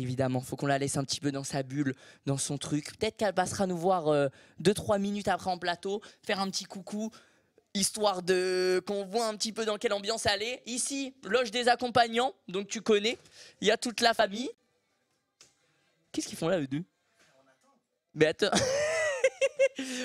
Évidemment, faut qu'on la laisse un petit peu dans sa bulle, dans son truc. Peut-être qu'elle passera nous voir 2-3 minutes après en plateau, faire un petit coucou, histoire de qu'on voit un petit peu dans quelle ambiance elle est. Ici, loge des accompagnants, donc tu connais. Il y a toute la famille. Qu'est-ce qu'ils font là, eux deux? Mais attends.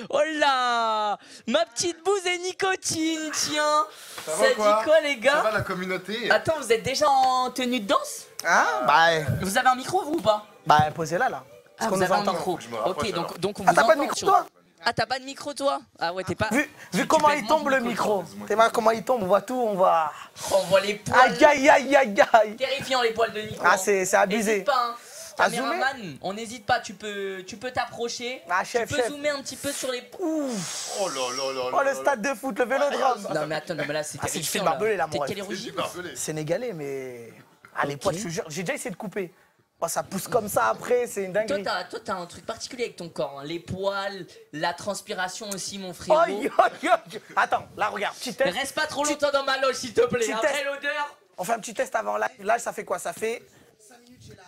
Oh là, ma petite bouse et nicotine, tiens. Ça dit quoi, les gars? Ça va, la communauté? Attends, vous êtes déjà en tenue de danse? Ah, bah. Vous avez un micro, vous, ou pas? Bah, posez-la, là. Ah, vous avez un micro. Ok, donc on vous Ah, t'as pas de entend micro, sur- toi? Ah, t'as pas de micro, toi? Ah ouais, t'es pas... Vu comment il tombe, le micro. T'es mal comment il tombe, on voit tout, on voit... Oh, on voit les poils. Aïe, aïe, aïe, aïe, aïe. Terrifiant, les poils de Nico. Ah, c'est abusé. N'hésite pas, hein. À Caméraman, on n'hésite pas, tu peux t'approcher. Ah, chef, tu peux chef. zoomer un petit peu sur les... Ouf. Oh là là là Oh, le stade de foot, le vélodrome. Non mais attends, non, mais là c'est Ah, c'est du terrifiant, film là. barbelé, là, T'es mon quelle ref. origine? Sénégalais, mais... Ah, les poils, je te jure, j'ai déjà essayé de couper. Oh, ça pousse comme ça après, c'est une dinguerie. Toi, t'as un truc particulier avec ton corps, hein. Les poils, la transpiration aussi, mon frérot. Aïe, aïe, aïe. Attends, là, regarde, petit test. Reste pas trop longtemps dans ma loge, s'il te plaît. Petit Après test. l'odeur. On fait un petit test avant live. Là, ça fait quoi? Ça fait 5 minutes, j'ai la...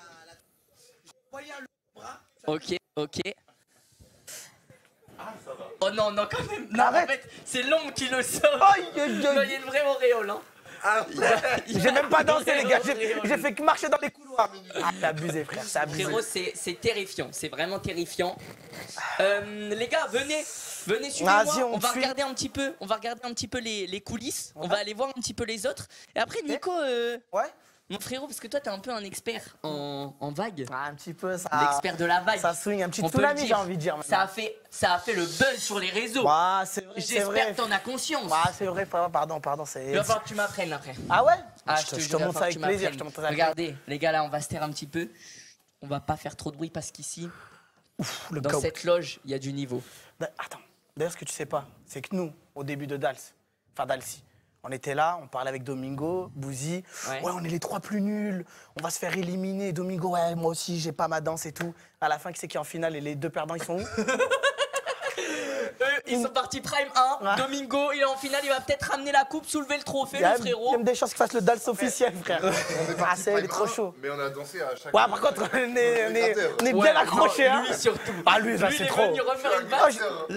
Voyez le bras. Ok, ok. Oh non, non, quand même. Non, Arrête. en fait, c'est l'ombre qui le sauve. Aïe, aïe, Non, il y a aïe. une vraie auréole, hein. Ah, j'ai même pas dansé, les gars. J'ai fait que marcher dans les couloirs. Ah, c'est abusé, frère, c'est abusé. Frérot, c'est terrifiant, c'est vraiment terrifiant. Les gars, venez suivez-moi. Vas-y, On va suit. regarder un petit peu les coulisses. On va aller voir un petit peu les autres. Et après, Nico, Ouais. mon frérot, parce que toi, t'es un peu un expert en vague. Ah, un petit peu, ça. L'expert de la vague. Ça swing, un petit On peut le tsunami, dire. j'ai envie de dire. Ça a fait le buzz sur les réseaux. Ah, c'est vrai, c'est J'espère vrai. que t'en as conscience. Ah, c'est vrai, pardon, c'est... Il va falloir que tu m'apprennes après. Ah ouais? Ah, je te montre ça avec plaisir, je te montre ça avec plaisir. Regardez, les gars, là, on va se taire un petit peu. On va pas faire trop de bruit parce qu'ici, Le dans goat. cette loge, il y a du niveau. Attends, d'ailleurs, ce que tu sais pas, c'est que nous, au début de Dalsi, on était là, on parlait avec Domingo, Bouzy. Ouais. Ouais, on est les 3 plus nuls, on va se faire éliminer. Domingo, ouais, moi aussi, j'ai pas ma danse et tout. À la fin, qui c'est qui est en finale et les 2 perdants, ils sont où? Eux, ils sont partis Prime 1. Ouais. Domingo, il est en finale, il va peut-être ramener la coupe, soulever le trophée, Il y a le frérot. même des chances qu'il fasse le Dals officiel, frère. Ah, c'est, il est trop chaud. Mais on a dansé à chaque... Ouais, par contre, on est Ouais, bien accroché, non, hein. lui surtout. Ah, lui, là, il c'est est trop. venu refaire une Ah, vague. je-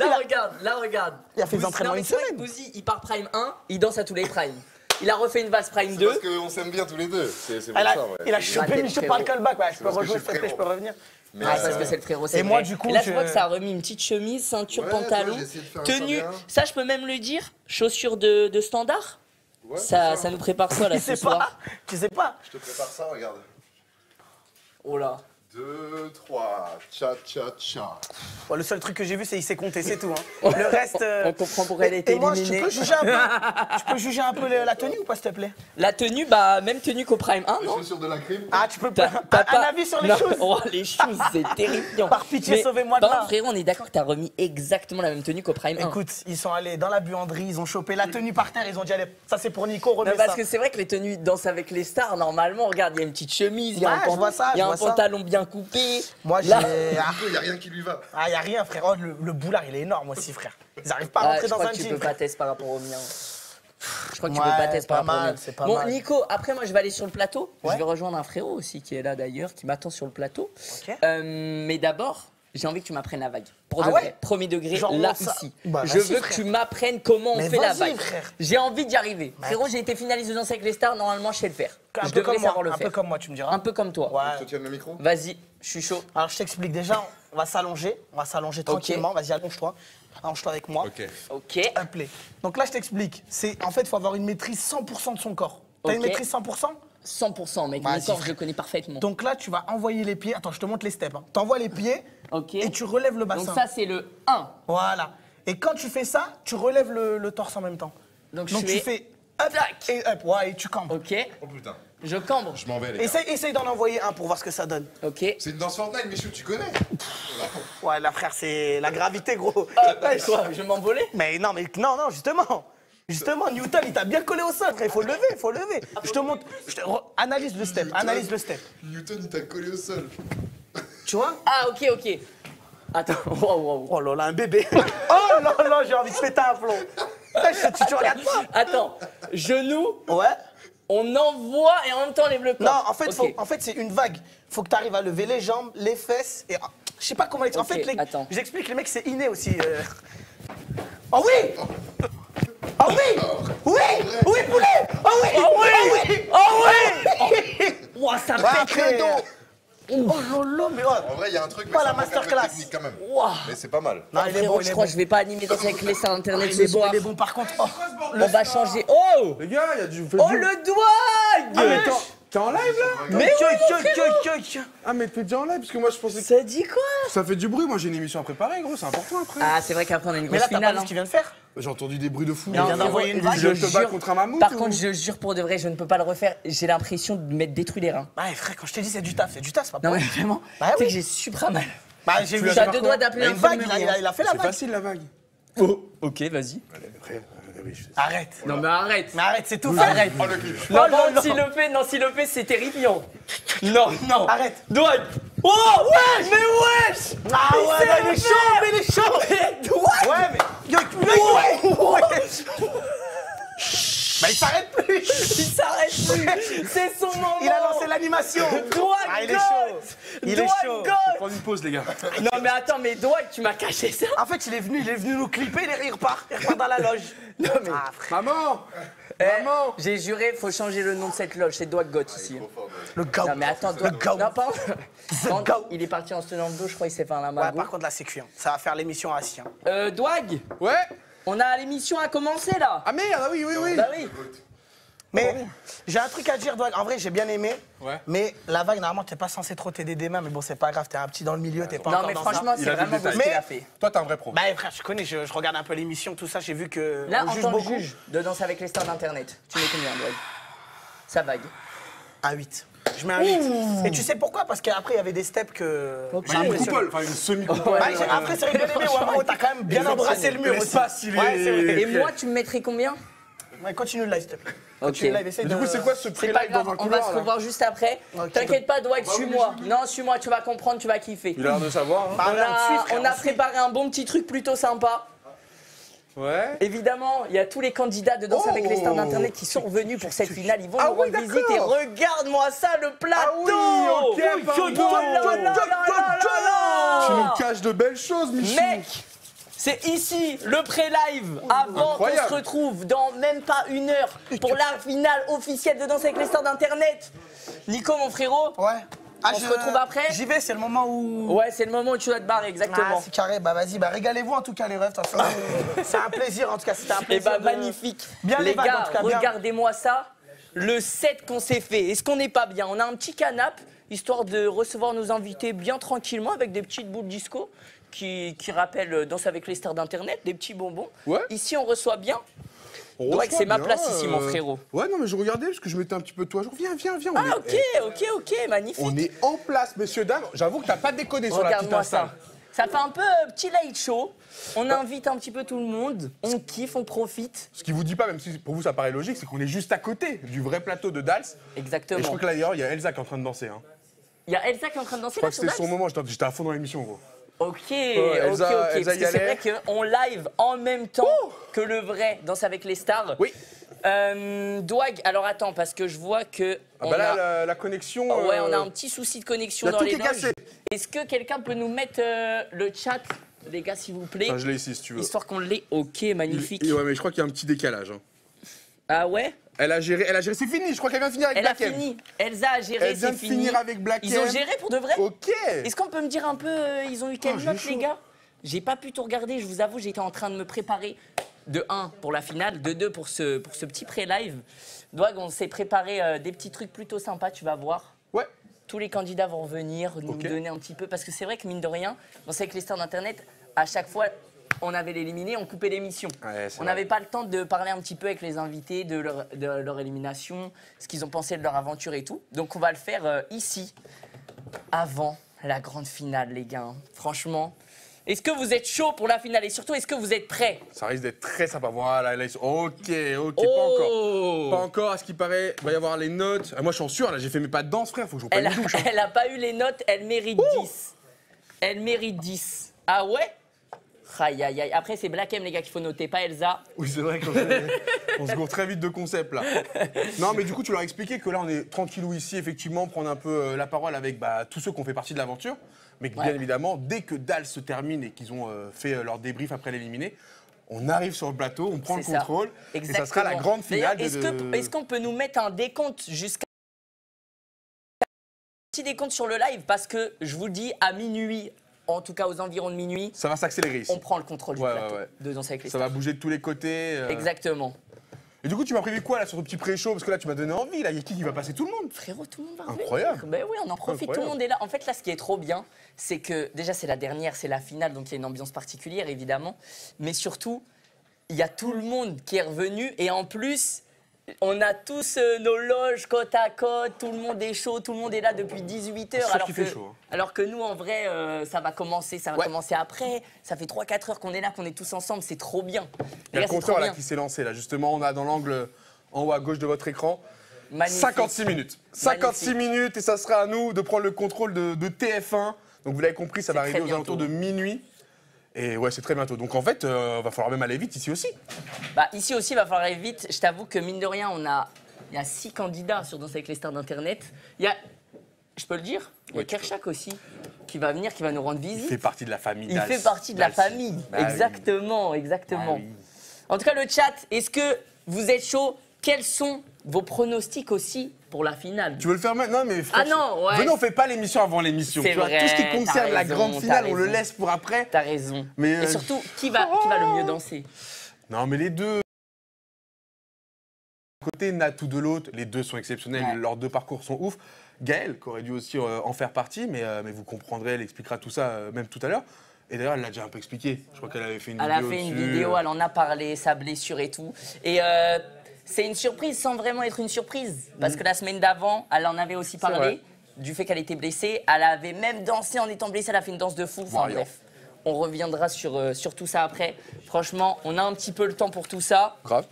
Là, regarde. Il a fait des Bouzy- entraînements non, mais une c'est vrai que semaine. Bouzy, il part Prime 1, il danse à tous les Primes. Il a refait une valse Prime 2. Parce qu'on s'aime bien tous les deux. C'est pour Il a, ça, ouais. il a Raté chopé le Michel frérot. par le callback. Ouais, je peux parce que rejouer, je s'il suis te plaît, je peux frérot. revenir. Mais Ah, parce que c'est le frérot, c'est et moi, vrai. du coup, Et là, je je- vois que ça a remis une petite chemise, ceinture, Ouais, pantalon, toi, j'ai essayé de faire tenue. ça bien. Ça, je peux même le dire. Chaussures de standard. Ouais, Ça c'est nous prépare quoi, là, Tu ce sais soir? pas, tu sais pas. Je te prépare ça, regarde. Oh là. 2, 3, tcha tcha tcha. Bon, le seul truc que j'ai vu, c'est il s'est compté, c'est tout. Hein. Le reste. On comprend pourquoi elle a été et moi, éliminée. tu peux juger un peu la tenue ou pas, s'il te plaît? La tenue, bah, même tenue qu'au Prime 1, Les non? chaussures de la crime. Ah, tu peux T'as pas. pas- Un avis sur les Non, choses? Oh, les choses, c'est terrifiant. Par pitié, sauvez-moi de par là. contre, frérot, on est d'accord que t'as remis exactement la même tenue qu'au Prime 1. Écoute, ils sont allés dans la buanderie, ils ont chopé la tenue par terre, ils ont dit allez, ça c'est pour Nico, remets Non, parce ça. que c'est vrai que les tenues Danse avec les stars, normalement, regarde, il y a une petite chemise, il y a Ouais, un, je vois ça, il y a je un vois ça. pantalon bien coupé. Moi, j'ai. Là- Il n'y a rien qui lui va. Ah, y a rien, frère. Oh, le boulard, il est énorme aussi, frère. Ils arrivent pas à Ah, rentrer je dans crois un que tu jean. peux pas tester par rapport au mien. Je crois que tu Ouais, peux pas tester par pas rapport au mal, mien. c'est pas Bon, mal. Nico, après, moi, je vais aller sur le plateau. Ouais. Je vais rejoindre un frérot aussi qui est là d'ailleurs, qui m'attend sur le plateau. Ok. Mais d'abord, j'ai envie que tu m'apprennes la vague. Pour Ah de ouais vrai, premier degré, Genre, là, ça- ici. Bah, je vas-y, veux que frère. tu m'apprennes comment Mais on fait la vas-y, vague. frère. J'ai envie d'y arriver. Bah, Frérot, j'ai été finaliste de Danse avec les stars, normalement, je sais le faire. Un Je peu devrais comme moi, savoir le un faire. peu comme moi, tu me diras. Un peu comme toi. Je te Ouais. tiens le micro. Vas-y, je suis chaud. Alors, je t'explique déjà, on va s'allonger tranquillement. Vas-y, allonge-toi. Allonge-toi avec moi. Ok. Ok. Un play. Donc là, je t'explique. En fait, il faut avoir une maîtrise 100% de son corps. T'as une Ok. maîtrise 100%? 100%, mec. Vas-y, Mon corps, je frère. le connais parfaitement. Donc là, tu vas envoyer les pieds. Attends, je te montre les steps. Hein. T'envoies les pieds Ok. et tu relèves le bassin. Donc ça, c'est le 1. Voilà. Et quand tu fais ça, tu relèves le torse en même temps. Donc, Donc je tu fais... fais up Tac. et up. Ouais, et tu cambres. Ok. Oh putain. Je cambre. Je m'en vais, les gars. Essaye d'en envoyer un pour voir ce que ça donne. Ok. C'est une danse Fortnite, Michou, tu connais? Ouais, là, frère, c'est la gravité, gros. Ouais, quoi, je vais m'envoler. Mais non, justement. Justement, Newton, il t'a bien collé au sol, frère. Il faut le lever, il faut le lever. Je te montre. Analyse le step, analyse le step. Newton, il t'a collé au sol. Tu vois? Ah, ok, ok. Attends, wow. Oh là là, un bébé. Oh là là, j'ai envie de péter un plomb. Tu regardes pas? Attends, genou, Ouais. on envoie et en même temps on lève le corps. Non, en fait, Ok. en fait c'est une vague. faut que tu arrives à lever les jambes, les fesses. Et... Je sais pas comment expliquer. Ok, En fait, attends. j'explique, les mecs, c'est inné aussi. Oh oui! Oh oui! Oui! Oui, poulet! Oh oui! Oh oui! Oh oui! Ouah, ça Ouais, pète après, le dos. Oh lolo, mais oh. En vrai, il y a un truc, mais Pas ça la manque un peu de masterclass. technique quand même. Ouah. Mais c'est pas mal. Non, il est Frérot, bon, il je est crois bon. que je vais pas animer Danser avec les stars internet Il ce est bon, soir. il est bon. Par contre, oh, On va changer. Oh! Les gars, il y a du. Oh le doigt! Ah, mais t'es en live là? Mais Ah, mais t'es déjà en live parce que moi je pensais que ça dit quoi? ça fait du bruit. Moi j'ai une émission à préparer, gros, c'est important après. Ah, c'est vrai qu'après on a une Mais grosse là, t'as pas finale. vu hein. ce qu'il vient de faire? J'ai entendu des bruits de fou. Il vient d'envoyer une vague. Je te bats contre un mammouth. Par ou- contre, je jure pour de vrai, je ne peux pas le refaire. J'ai l'impression de m'être détruit les reins. Ouais, frère, quand je t'ai dit c'est du taf, c'est pas Non pour mais vraiment, Bah tu sais oui. que j'ai super mal. Bah, j'ai vu Je suis à deux doigts d'appeler une un vague, infirmier, il a fait la C'est vague. facile la vague. Oh, ok, vas-y. Allez, frère, oui, je sais. Arrête. Non mais arrête. Mais arrête, c'est tout. Arrête. Oh le clip. Non, non, non, s'il le fait, non, s'il le fait, c'est terrifiant. Non, non. Arrête. Dwight. Oh, wesh. Mais wesh. Ah ouais, s'est mais il est chaud, mais il est chaud. Mais Dwight. Ouais, mais. Bah, il s'arrête plus. Il s'arrête plus. C'est son moment. Il a lancé l'animation. Dwight Ah, il est Goat. chaud. Il est Dwight chaud. Goat. Prends une pause, les gars. Non mais attends, mais Dwight, tu m'as caché ça. En fait, il est venu nous clipper, il repart dans la loge. Non mais. Ah, frère. Maman! Eh, Maman! j'ai juré, faut changer le nom de cette loge. C'est Dwight Goat ici. Le gars. Non mais attends, Le Dwight. gars. Non pardon. Quand goat. il est parti en se tenant le dos, je crois qu'il s'est fait un Ouais, lamago. par contre, la sécu, hein. Ça va faire l'émission assis. Hein. Dwight, Ouais! on a l'émission à commencer là. Ah merde, ah oui, oui, oui! Bah oui. Mais j'ai un truc à dire, Dwight. En vrai, j'ai bien aimé. Ouais. Mais la vague, normalement, t'es pas censé trop t'aider des mains. Mais bon, c'est pas grave, t'es un petit dans le milieu, t'es pas Non encore mais dans franchement, Il c'est a vu le vraiment beau ce détail. qu'il Mais- a fait. Toi, t'es un vrai pro. Bah, frère, je connais, je regarde un peu l'émission, tout ça, j'ai vu que. Là, on en juge tant que beaucoup. juge de Danse avec les stars d'internet, tu mets combien, Dwight? Ça vague. Un 8. Je mets un 8. Et tu sais pourquoi? Parce qu'après, il y avait des steps que. Ok. j'ai Une impressionné. coupole, enfin une semi-coupole. Bah, après, c'est bien aimé, Wamaro, t'as quand même bien embrassé le mur aussi. L'espace, il Ouais, c'est vrai. est. Et moi, tu me mettrais combien? Ouais, continue le live, s'il te plaît. Ok. Continue le live, essaye Du de. coup, c'est quoi ce C'est pas pré-live grave, dans un on va se couloir là? revoir juste après. Ok. T'inquiète pas, Dwight, suis-moi. Non, suis-moi, tu vas comprendre, tu vas kiffer. Il a l'air de savoir. Hein. Bah, On on suit, a, frère, on a on suit. préparé un bon petit truc plutôt sympa. Ouais. Évidemment, il y a tous les candidats de Danse avec les stars d'internet qui sont revenus pour cette finale. Ils vont Ah nous oui, rendre visite et d'accord. regarde-moi ça, le plateau. Ah oui, ok, Oh pardon. là là là là là Tu là. nous caches de belles choses, Michou. Mec, c'est ici le pré-live avant qu'on Incroyable. se retrouve dans même pas une heure pour la finale officielle de Danse avec les stars d'internet. Nico, mon frérot. Ouais. On se retrouve après. J'y vais, c'est le moment où. Ouais, c'est le moment où tu dois te barrer, Ah, exactement. c'est carré, bah vas-y, bah régalez-vous en tout cas les rêves, de toute façon. C'est un plaisir en tout cas, c'était un Et plaisir. bah de- magnifique. Bien les les vagues, gars, en tout cas, bien. regardez-moi ça. Le set qu'on s'est fait. Est-ce qu'on n'est pas bien? On a un petit canapé, histoire de recevoir nos invités bien tranquillement avec des petites boules disco qui rappellent Danse avec les stars d'internet, des petits bonbons. Ouais. Ici on reçoit bien. On Ouais, reçoit c'est ma bien, place ici, mon frérot. Ouais, non, mais je regardais parce que je mettais un petit peu de toi. Viens, viens, viens. Ah ok, magnifique. On est en place, messieurs, dames. J'avoue que t'as pas déconné sur la petite Regarde-moi install. ça. Ça fait un peu petit light show. On invite un petit peu tout le monde. On kiffe, on profite. Ce qui vous dit pas, même si pour vous ça paraît logique, c'est qu'on est juste à côté du vrai plateau de Dals. Et je Exactement. crois que là, d'ailleurs, il y a Elsa qui est en train de danser. Hein. Il y a Elsa qui est en train de danser Je crois là que sur c'était son Dax. moment. J'étais à fond dans l'émission, gros. Ok, Elsa- ok. Elsa Parce y que c'est allait. vrai qu'on live en même temps que le vrai Danse avec les stars. Oui. Dwag, alors attends, parce que je vois que. Ah on bah là, a... la connexion. Oh, ouais, on a un petit souci de connexion là, dans tout les est cassé. loges. Est-ce que quelqu'un peut nous mettre le chat, les gars, s'il vous plaît, Enfin, je l'ai ici, si tu veux. histoire qu'on l'ait. Ok, magnifique. Ouais, mais je crois qu'il y a un petit décalage. Hein. Ah ouais? Elle a géré, c'est fini. Je crois qu'elle vient de finir avec Elle a Black M. fini. Elsa a géré, Elle vient c'est de fini. finir avec Black Ils ont M. géré pour de vrai? Ok. Est-ce qu'on peut me dire un peu, ils ont eu quelle j'ai note, chaud. les gars? J'ai pas pu tout regarder, je vous avoue, j'étais en train de me préparer. De 1 pour la finale, de 2 pour ce petit pré-live. Dwag, on s'est préparé des petits trucs plutôt sympas, tu vas voir. Ouais. Tous les candidats vont revenir, nous Ok. donner un petit peu. Parce que c'est vrai que, mine de rien, on sait que les stars d'Internet, à chaque fois, on avait l'éliminé, on coupait l'émission. Ouais, c'est On vrai. n'avait pas le temps de parler un petit peu avec les invités de leur élimination, ce qu'ils ont pensé de leur aventure et tout. Donc on va le faire ici, avant la grande finale, les gars. Franchement, est-ce que vous êtes chaud pour la finale? Et surtout, est-ce que vous êtes prêts? Ça risque d'être très sympa. Voilà, là, ok, Oh. pas encore. Pas encore, à ce qui paraît. Il va y avoir les notes. Ah, moi, je suis en sueur, là, j'ai fait mes pas de danse, frère. Faut que je reprenne Elle une douche. Hein. a pas eu les notes, elle mérite 10. Elle mérite 10. Ah ouais? Aïe, aïe, aïe. Après, c'est Black M, les gars, qu'il faut noter, pas Elsa. Oui, c'est vrai qu'on on se gourre très vite de concept là. Non, mais du coup, tu leur as expliqué que là, on est tranquillou ici, effectivement, prendre un peu la parole avec tous ceux qui ont fait partie de l'aventure. Mais que, bien évidemment, dès que Dal se termine et qu'ils ont fait leur débrief après l'éliminer, on arrive sur le plateau, on prend le contrôle. Exactement. Et ça sera la grande finale. Est-ce qu'on peut nous mettre un décompte jusqu'à. Un petit décompte sur le live parce que je vous dis, à minuit, en tout cas aux environs de minuit, ça va s'accélérer ici. On prend le contrôle du plateau de Danser avec les Stars. Ça va bouger de tous les côtés. Exactement. Et du coup, tu m'as prévu quoi là sur ce petit pré-show? Parce que là, tu m'as donné envie. Là, il y a qui va passer? Tout le monde. Frérot, tout le monde va revenir. Incroyable. Ben oui, on en profite, tout le monde est là. En fait, là, ce qui est trop bien, c'est que déjà, c'est la dernière, c'est la finale, donc il y a une ambiance particulière, évidemment. Mais surtout, il y a tout le monde qui est revenu et en plus. On a tous nos loges côte à côte, tout le monde est chaud, tout le monde est là depuis 18h. Alors que nous, en vrai, ça va commencer après. Ça fait 3-4 heures qu'on est là, qu'on est tous ensemble, c'est trop bien. Il y a le compteur là qui s'est lancé là. Justement, on a dans l'angle en haut à gauche de votre écran. Magnifique. 56 minutes. 56 minutes et ça sera à nous de prendre le contrôle de TF1. Donc vous l'avez compris, ça va arriver aux alentours de minuit. Et ouais, c'est très bientôt. Donc en fait, va falloir même aller vite ici aussi. Bah ici aussi, il va falloir aller vite. Je t'avoue que mine de rien, il y a 6 candidats sur Danser avec les stars d'Internet. Il y a, je peux le dire, il y a Kershak aussi qui va venir, qui va nous rendre visite. Il fait partie de la famille. Il fait partie de la famille. Exactement, exactement. Oui. En tout cas, le chat, est-ce que vous êtes chaud? Quels sont vos pronostics aussi pour la finale? Tu veux le faire maintenant? Mais franchement, venez, on fait pas l'émission avant l'émission. C'est vrai. Tout ce qui concerne la grande finale, on le laisse pour après. T'as raison. Mais et surtout, qui va le mieux danser? Non, mais les deux. D'un côté, Natou de l'autre, les deux sont exceptionnels. Ouais. Leurs deux parcours sont ouf. Gaëlle, qui aurait dû aussi en faire partie, mais vous comprendrez, elle expliquera tout ça même tout à l'heure. Et d'ailleurs, elle l'a déjà un peu expliqué. Je crois qu'elle avait fait une vidéo. Elle a fait une vidéo, elle en a parlé, sa blessure et tout. Et c'est une surprise sans vraiment être une surprise. Parce que la semaine d'avant, elle en avait aussi parlé du fait qu'elle était blessée. Elle avait même dansé en étant blessée, elle a fait une danse de fou. Enfin bref, on reviendra sur tout ça après. Franchement, on a un petit peu le temps pour tout ça. Grave.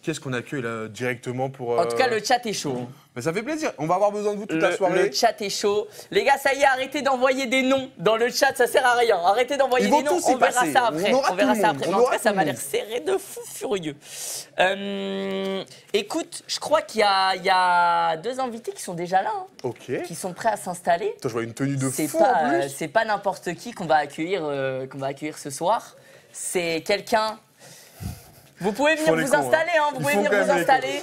Qu'est-ce qu'on accueille là directement pour... En tout cas, le chat est chaud. Mais ça fait plaisir. On va avoir besoin de vous toute la soirée. Le chat est chaud. Les gars, ça y est, arrêtez d'envoyer des noms dans le chat, ça sert à rien. Arrêtez d'envoyer des noms, on verra ça après. On verra ça après. Mais en tout cas, ça m'a l'air serré de fou furieux. Écoute, je crois qu'il y a 2 invités qui sont déjà là. Hein, qui sont prêts à s'installer. Je vois une tenue de fou en plus. C'est pas n'importe qui qu'on va accueillir ce soir. C'est quelqu'un... Vous pouvez venir vous installer, hein, vous pouvez venir vous installer.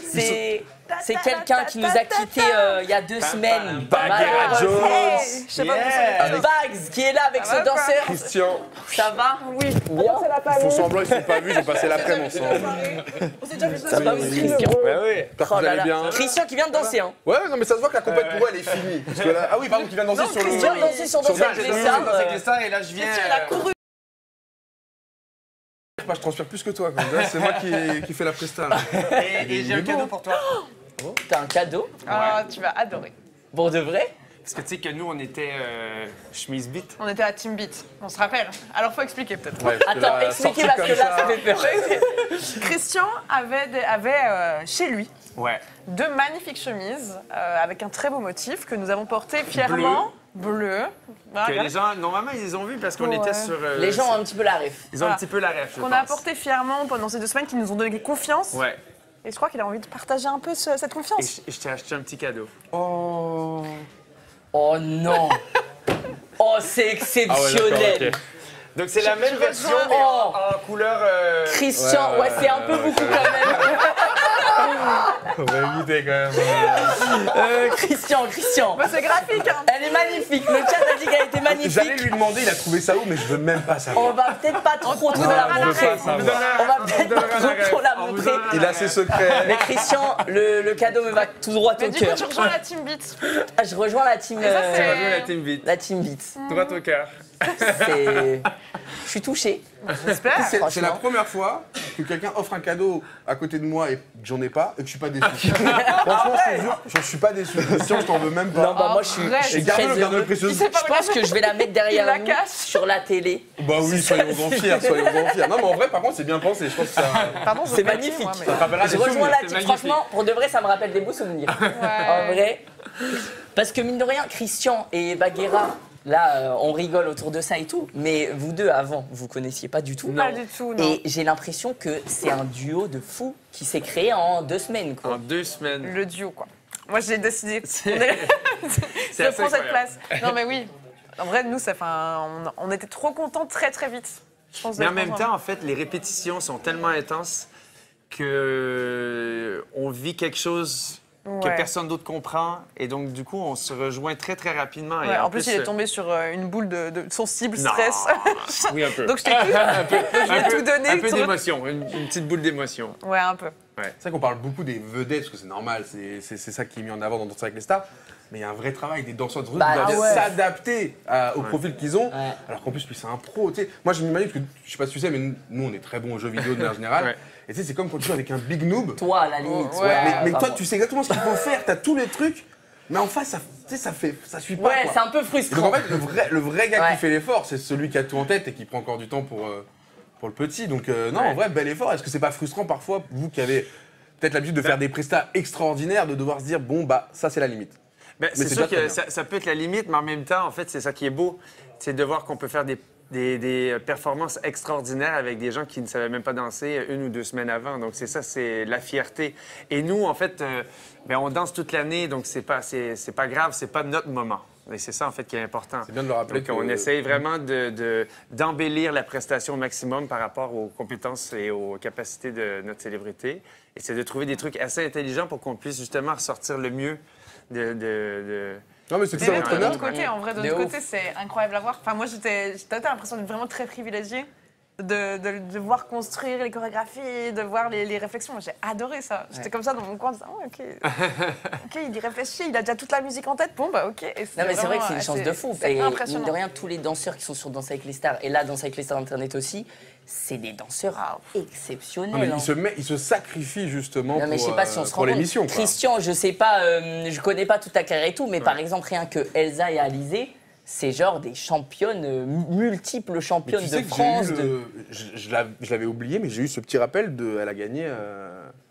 C'est quelqu'un qui nous a quittés il y a 2 semaines. Baghera Jones. Bags qui est là avec ce danseur. Christian. Ça va? Oui. Bien. Ils font semblant, ils ne sont pas vus, ils ont passé l'après-midi ensemble. Ça va, Christian? Oui. Bien. Christian qui vient de danser. Hein. Ouais, non, mais ça se voit que la compète pour elle est finie. Parce que là, ah oui, pardon, qui vient de danser sur le... Christian dansait sur Danser avec les stars. Et là, je viens... Je transpire plus que toi. C'est moi qui fais la presta. Et j'ai un cadeau pour toi. T'as un cadeau? Ah, tu vas adorer. Pour de vrai? Parce que tu sais que nous, on était chemise beat. On était à Team Beat, on se rappelle. Alors, faut expliquer peut-être. Ouais, attends, expliquez parce que là, ça fait peur. Christian avait chez lui 2 magnifiques chemises avec un très beau motif que nous avons porté fièrement. Bleu. Que les gens, normalement, ils les ont vus parce qu'on était sur... les gens ont un petit peu la ref. Ils ont un petit peu la ref, je pense. Qu'on a apporté fièrement pendant ces 2 semaines qui nous ont donné confiance. Ouais. Et je crois qu'il a envie de partager un peu cette confiance. Et je t'ai acheté un petit cadeau. Oh non. Oh, c'est exceptionnel. Donc c'est la même version mais en couleur... Christian, c'est un peu beaucoup quand même. On va éviter quand même. Christian. Bah, c'est graphique. Hein. Elle est magnifique. Le chat a dit qu'elle était magnifique. J'allais lui demander, il a trouvé ça où, mais je veux même pas savoir. On va peut-être pas trop la montrer. On va peut-être pas trop la montrer. Il a ses secrets. Mais Christian, le cadeau me va tout droit au cœur. Du coup, tu rejoins la Team Beat. Je rejoins la Team... la Team Beat. La Team Beat. Droit au cœur. Je suis touchée. J'espère. C'est la première fois que quelqu'un offre un cadeau à côté de moi et que j'en ai pas et que je suis pas déçu. Franchement, je te jure, je suis pas déçu. Christian, je t'en veux même pas. Non, bah moi je suis très heureux. Je pense que je vais la mettre derrière nous sur la télé. Bah oui, soyons-en fiers. Non, mais en vrai, par contre, c'est bien pensé. Je pense que ça. C'est magnifique. Je rejoins la team. Franchement, pour de vrai, ça me rappelle des beaux souvenirs. En vrai. Parce que mine de rien, Christian et Baghera, Là, on rigole autour de ça et tout, mais vous deux, avant, vous connaissiez pas du tout. Pas du tout, non. Et j'ai l'impression que c'est un duo de fous qui s'est créé en 2 semaines, quoi. En 2 semaines. Le duo, quoi. Moi, j'ai décidé. C'est Je assez prends cette incroyable. place. Non, mais oui. En vrai, nous, on était trop contents très, très vite. Je pense Mais en d'être même contents. temps, en fait, les répétitions sont tellement intenses que on vit quelque chose que Ouais. personne d'autre comprend. Et donc, du coup, on se rejoint très, très rapidement. Ouais, Et en plus, il est tombé sur une boule de son cible Non. stress. Oui, un peu. Donc, je t'ai tout donné. Un peu tout- d'émotion, une petite boule d'émotion. Ouais, un peu. C'est vrai qu'on parle beaucoup des vedettes, parce que c'est normal, c'est ça qui est mis en avant dans Danser avec les stars. Mais il y a un vrai travail des danseurs de rue Bah, qui doivent ouais. s'adapter au profil qu'ils ont. Ouais. Alors qu'en plus, lui, c'est un pro. Tu sais. Moi, je m'imagine, parce que je sais pas si tu sais, mais nous, on est très bons aux jeux vidéo de manière générale. Ouais. Et tu sais, c'est comme quand tu joues avec un big noob. Toi, à la limite. Ouais. Mais pas toi, moi. tu sais exactement ce qu'il faut faire, t'as tous les trucs. Mais en face, tu sais, ça suit pas. Ouais, quoi. c'est un peu Et donc frustrant. en fait, le vrai gars Ouais. qui fait l'effort, c'est celui qui a tout en tête et qui prend encore du temps pour le petit. Donc non, Ouais. en vrai, bel effort. Est-ce que c'est pas frustrant parfois, vous qui avez peut-être l'habitude de faire des prestats extraordinaires, de devoir se dire, bon, bah, ça, c'est la limite. Ben, Mais c'est c'est sûr déjà que très bien. ça peut être la limite, mais en même temps, en fait, c'est ça qui est beau. C'est de voir qu'on peut faire des performances extraordinaires avec des gens qui ne savaient même pas danser 1 ou 2 semaines avant. Donc, c'est ça, c'est la fierté. Et nous, en fait, ben, on danse toute l'année, donc c'est pas grave, c'est pas notre moment. Et c'est ça, en fait, qui est important. C'est bien de le rappeler. Donc, on essaye vraiment d'embellir la prestation au maximum par rapport aux compétences et aux capacités de notre célébrité. Et c'est de trouver des trucs assez intelligents pour qu'on puisse justement ressortir le mieux de... Non, mais c'est tout Mais ça même votre de honneur. notre côté, en vrai, de De notre ouf. côté, c'est incroyable à voir. Enfin, moi, j'ai l'impression d'être vraiment très privilégiée de voir construire les chorégraphies, de voir les réflexions. Moi, j'ai adoré ça. J'étais comme ça dans mon coin, en disant, oh, OK. OK, il y réfléchit, il a déjà toute la musique en tête. Bon, bah, OK. Et Non, mais c'est vrai que c'est une vraiment chance de fou. C'est Et mine impressionnant. de rien, tous les danseurs qui sont sur Danse avec les stars, et là, Danse avec les stars Internet aussi, c'est des danseurs exceptionnels. Non, mais hein. il se sacrifie justement Non, mais je sais pas si on se rend pour compte. l'émission. quoi. Christian, je sais pas, je connais pas toute ta carrière et tout, mais par exemple, rien que Elsa et Alizé, c'est genre des championnes, multiples Mais championnes tu sais de que j'ai France. eu je l'avais oublié, mais j'ai eu ce petit rappel elle a gagné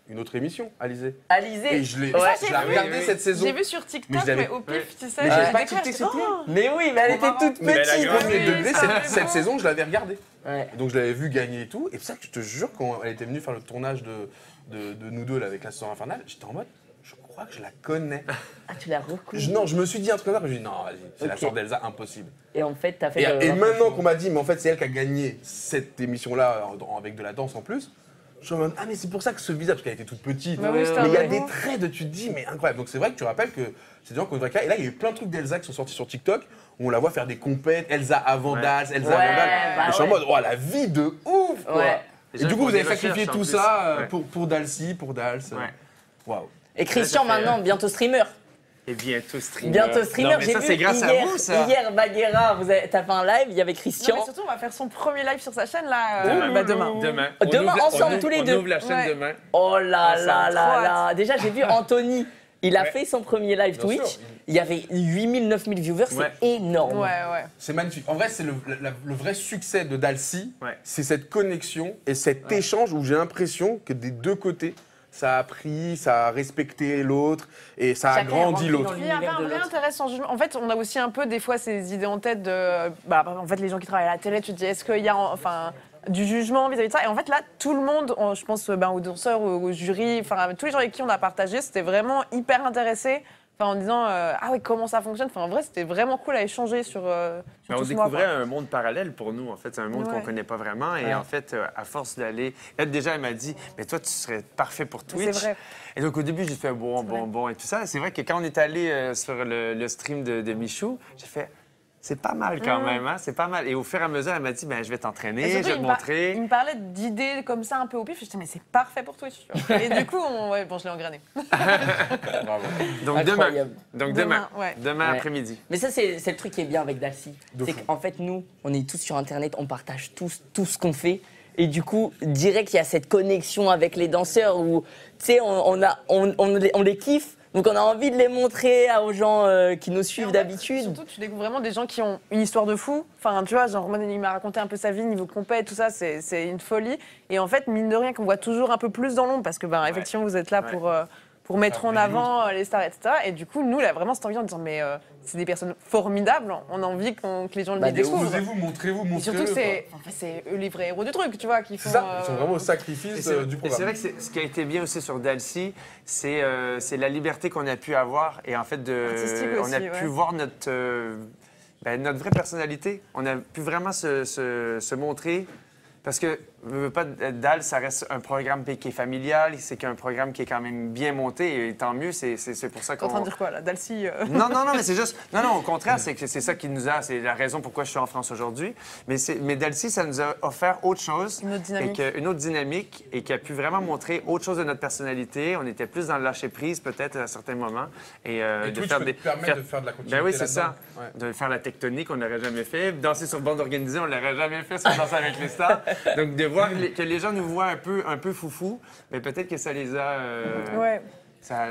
une autre émission, Alizé. Alizé, Et je l'ai Ouais. je l'ai regardé oui. cette saison. J'ai vu sur TikTok, Mais je l'avais- mais au pif, tu sais, Mais j'ai j'avais pas découvert, tilté que j'étais, c'était. oh, mais oui, mais elle était toute Mais elle a petite. grandi. Premier oui, degré, ça va cette vraiment. saison, je l'avais regardée. Ouais. Donc je l'avais vu gagner et tout. Et c'est ça que je te jure, quand elle était venue faire le tournage de nous deux là, avec la sœur infernale, j'étais en mode, je crois que je la connais. Ah, tu l'as reconnue. Non, je me suis dit un truc comme ça, mais je me suis dit, non, vas-y, c'est la Ok. sœur d'Elsa, impossible. Et en fait, t'as fait. Et maintenant qu'on m'a dit, mais en fait, c'est elle qui a gagné cette émission-là avec de la danse en plus, je suis en mode, ah, mais c'est pour ça que ce visage, parce qu'elle était toute petite. Bah oui, c'était un mais il y a vrai des beau. traits de, tu te dis, mais incroyable. Donc c'est vrai que tu rappelles que c'est des gens qui ont une vraie carrière. Et là, il y a eu plein de trucs d'Elsa qui sont sortis sur TikTok où on la voit faire des compètes, Elsa avant Ouais. Dals, Elsa Ouais, avant Dals. bah Et je suis en ouais. mode, oh, la vie de ouf, quoi. Ouais. Les Et gens du coup, font vous des avez sacrifié recherches, en tout plus. ça Ouais. pour Dalcy, pour Dals. Ouais. Waouh. Et Christian, Ça fait- maintenant, bientôt streamer. Et bientôt streamer. Bientôt streamer. Non, mais J'ai ça, vu c'est grâce hier, à vous, ça. Hier, Baguera, t'as fait un live, il y avait Non, Christian. mais surtout, on va faire son premier live sur sa chaîne, là, Demain. demain. Demain. Demain, On ensemble, ouvre- tous les on deux. ouvre la chaîne Ouais. demain. Oh là Oh, ça là a là trop là. Déjà, j'ai vu Anthony. Il a Ouais. fait son premier live Bien Twitch. sûr. Il y avait 8000, 9000 viewers. Ouais. C'est énorme. Ouais, ouais. C'est magnifique. En vrai, c'est le vrai succès de Dalcy, Ouais. c'est cette connexion et cet échange où j'ai l'impression que des deux côtés, ça a appris, ça a respecté l'autre et ça a Chacun est grandi rentré l'autre. dans Il y avait l'univers un de vrai l'autre. intérêt sans jugement. En fait, on a aussi un peu des fois ces idées en tête de. Bah, en fait, les gens qui travaillent à la télé, tu te dis, est-ce qu'il y a enfin, du jugement vis-à-vis de ça? Et en fait, là, tout le monde, je pense aux danseurs, au jury, enfin, tous les gens avec qui on a partagé, c'était vraiment hyper intéressé. Enfin, en disant, ah oui, comment ça fonctionne? Enfin, en vrai, c'était vraiment cool à échanger sur Mais on tout ce mois, découvrait quoi. un monde parallèle pour nous, en fait. C'est un monde Ouais. qu'on connaît pas vraiment. Et Ouais. en fait, à force d'aller... Elle, déjà, elle m'a dit, mais toi, tu serais parfait pour Twitch. C'est vrai. Et donc, au début, j'ai fait bon, et tout ça. C'est vrai que quand on est allé sur le stream de Michou, j'ai fait, c'est pas mal quand même, hein? C'est pas mal. Et au fur et à mesure, elle m'a dit, ben, je vais Et t'entraîner, surtout, je vais te montrer. il me parlait d'idées comme ça un peu au pif. Je disais, mais c'est parfait pour Twitch. tu vois. Et du coup, je l'ai engrané. Bravo. Donc, demain. Incroyable. Donc, Demain, demain. ouais. Demain Ouais. après-midi. Mais ça, c'est le truc qui est bien avec Dalcy. C'est qu'en fait, nous, on est tous sur Internet, on partage tous tout ce qu'on fait. Et du coup, direct, il y a cette connexion avec les danseurs où, tu sais, on les kiffe. Donc, on a envie de les montrer aux gens qui nous Et suivent en fait, d'habitude. Surtout, tu découvres vraiment des gens qui ont une histoire de fou. Enfin, tu vois, genre, moi, il m'a raconté un peu sa vie, niveau compète, tout ça, c'est une folie. Et en fait, mine de rien, qu'on voit toujours un peu plus dans l'ombre, parce que, ben, effectivement, vous êtes là Ouais. pour mettre en briller avant les stars, etc. Et du coup, nous, là, vraiment, cette envie en disant, mais c'est des personnes formidables. On a envie que les gens les Bah, de ouf. découvrent. Osez-vous, montrez-vous, Et surtout montrez-le. que c'est eux les vrais héros du truc, tu vois, qui font. C'est ça, ils sont vraiment au sacrifice du Et c'est programme. vrai que ce qui a été bien aussi sur Dalcy, c'est la liberté qu'on a pu avoir et en fait, Artistique on aussi, a ouais. pu voir notre vraie personnalité. On a pu vraiment se montrer. Parce que, veux pas, DAL, ça reste un programme qui est familial, c'est un programme qui est quand même bien monté, et tant mieux, c'est pour ça T'es en qu'on... train de dire quoi, là, Dalcy Non, mais c'est juste... Non, au contraire, c'est que c'est ça qui nous a... C'est la raison pourquoi je suis en France aujourd'hui. Mais Dalcy, ça nous a offert autre chose. Une autre dynamique. Une autre dynamique, et qui a pu vraiment montrer autre chose de notre personnalité. On était plus dans le lâcher-prise, peut-être, à certains moments. Et Twitch peut te permettre de faire de la continuité Ben oui, c'est ça. là-dedans. Ouais. De faire la tectonique, on n'aurait jamais fait. Danser sur bande organisée, on l'aurait jamais fait sur Danser avec les stars. Donc, de voir que les gens nous voient un peu foufou, mais peut-être que ça les a... Ouais. Ça...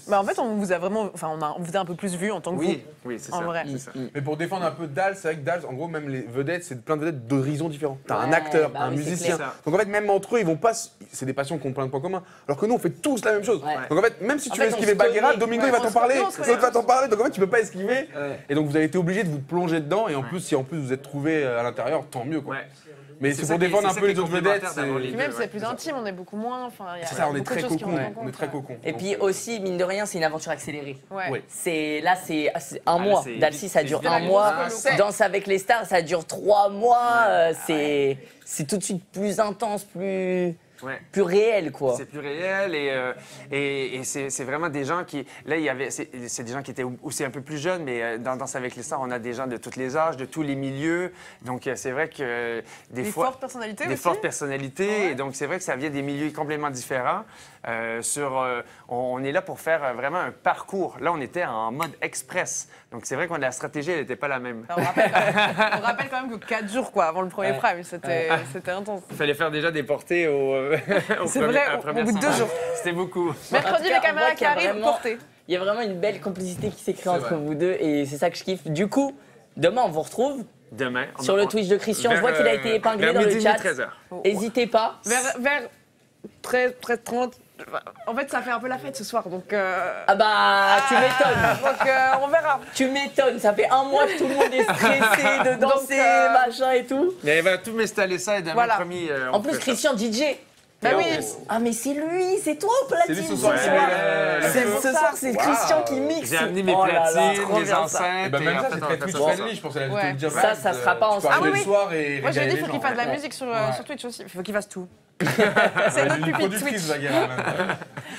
Bah, en fait, on vous a vraiment. Enfin, on vous a un peu plus vu en tant que vous. Oui, c'est En ça. vrai. C'est ça. Mais pour défendre un peu Dals, c'est vrai que Dals, en gros, même les vedettes, c'est plein de vedettes d'horizons différents. T'as un Ouais, acteur, bah un oui, c'est musicien. clair. Donc en fait, même entre eux, ils vont pas. C'est des passions qui ont plein de points communs. Alors que nous, on fait tous la même chose. Ouais. Donc en fait, même si tu En veux fait, on esquiver se Bagheera, connaît. Domingo, Ouais, il va on t'en se parler. connaît, on se L'autre va t'en parler. Donc en fait, tu peux pas esquiver. Ouais. Et donc vous avez été obligé de vous plonger dedans. Et en plus, si en plus vous êtes trouvé à l'intérieur, tant mieux. Quoi. Ouais. Mais C'est c'est ça pour qui est- défendre c'est un ça peu qui les est autres vedettes. complémentaire d'avoir les Puis deux, même, ouais, c'est plus ça. intime, on est beaucoup moins. Enfin, il y a C'est ça, on est beaucoup de très choses qui cocon. rentrent en On est compte, très ouais. cocon. Et puis aussi, mine de rien, c'est une aventure accélérée. Ouais. Ouais. C'est un là, mois. c'est- Dalcy, ça c'est dure bien un la mois. grosse Danse avec les stars, ça dure 3 mois. C'est tout de suite plus intense, Ouais. plus réel, quoi. C'est plus réel et c'est vraiment des gens qui... Là, c'est des gens qui étaient aussi un peu plus jeunes, mais dans Danse avec les stars, on a des gens de tous les âges, de tous les milieux. Donc, c'est vrai que des Des fois... fortes personnalités Des aussi. fortes personnalités. Ouais. Et donc, c'est vrai que ça vient des milieux complètement différents. On est là pour faire vraiment un parcours. Là, on était en mode express. Donc, c'est vrai que la stratégie, elle n'était pas la même. On rappelle quand même que 4 jours quoi, avant le premier prime, c'était intense. Il fallait faire déjà des portées au C'est vrai, au bout de 2 jours. C'était beaucoup. Mercredi, En tout cas, les on caméras voit qui qu'il y a arrivent, vraiment- portées. Il y a vraiment une belle complicité qui s'est créée C'est entre vrai. vous deux et c'est ça que je kiffe. Du coup, demain, on vous retrouve Demain. sur le Twitch de Christian. Je vois qu'il a été épinglé dans le chat. 13h. N'hésitez pas. Vers 13, 30. En fait, ça fait un peu la fête ce soir, donc. Ah bah, tu m'étonnes. Donc, on verra. Tu m'étonnes. Ça fait un mois que tout le monde est stressé de danser, machin et tout. Mais il va tout m'installer ça et demain, Voilà. promis. En plus, Christian DJ. Bah oui. Ah mais c'est lui, c'est toi au platine. C'est lui ce soir. ce Ouais, soir. le- C'est- le- ce soir, c'est Christian qui mixe. J'ai amené mes Oh là là, platines, trop mes bien, ça. enceintes. Et bah même en ça, fait, c'est on très va Twitch faire ça. friendly, je pense. Elle a dû te Ouais. le dire. Ça sera pas en Tu peux arriver Ah oui, le soir et Moi, j'ai régaler dit, les il faut gens. qu'il fasse de la Ouais. musique sur Twitch aussi. Il faut qu'il fasse tout. C'est notre une pupille productrice, Twitch. Bagheera, même.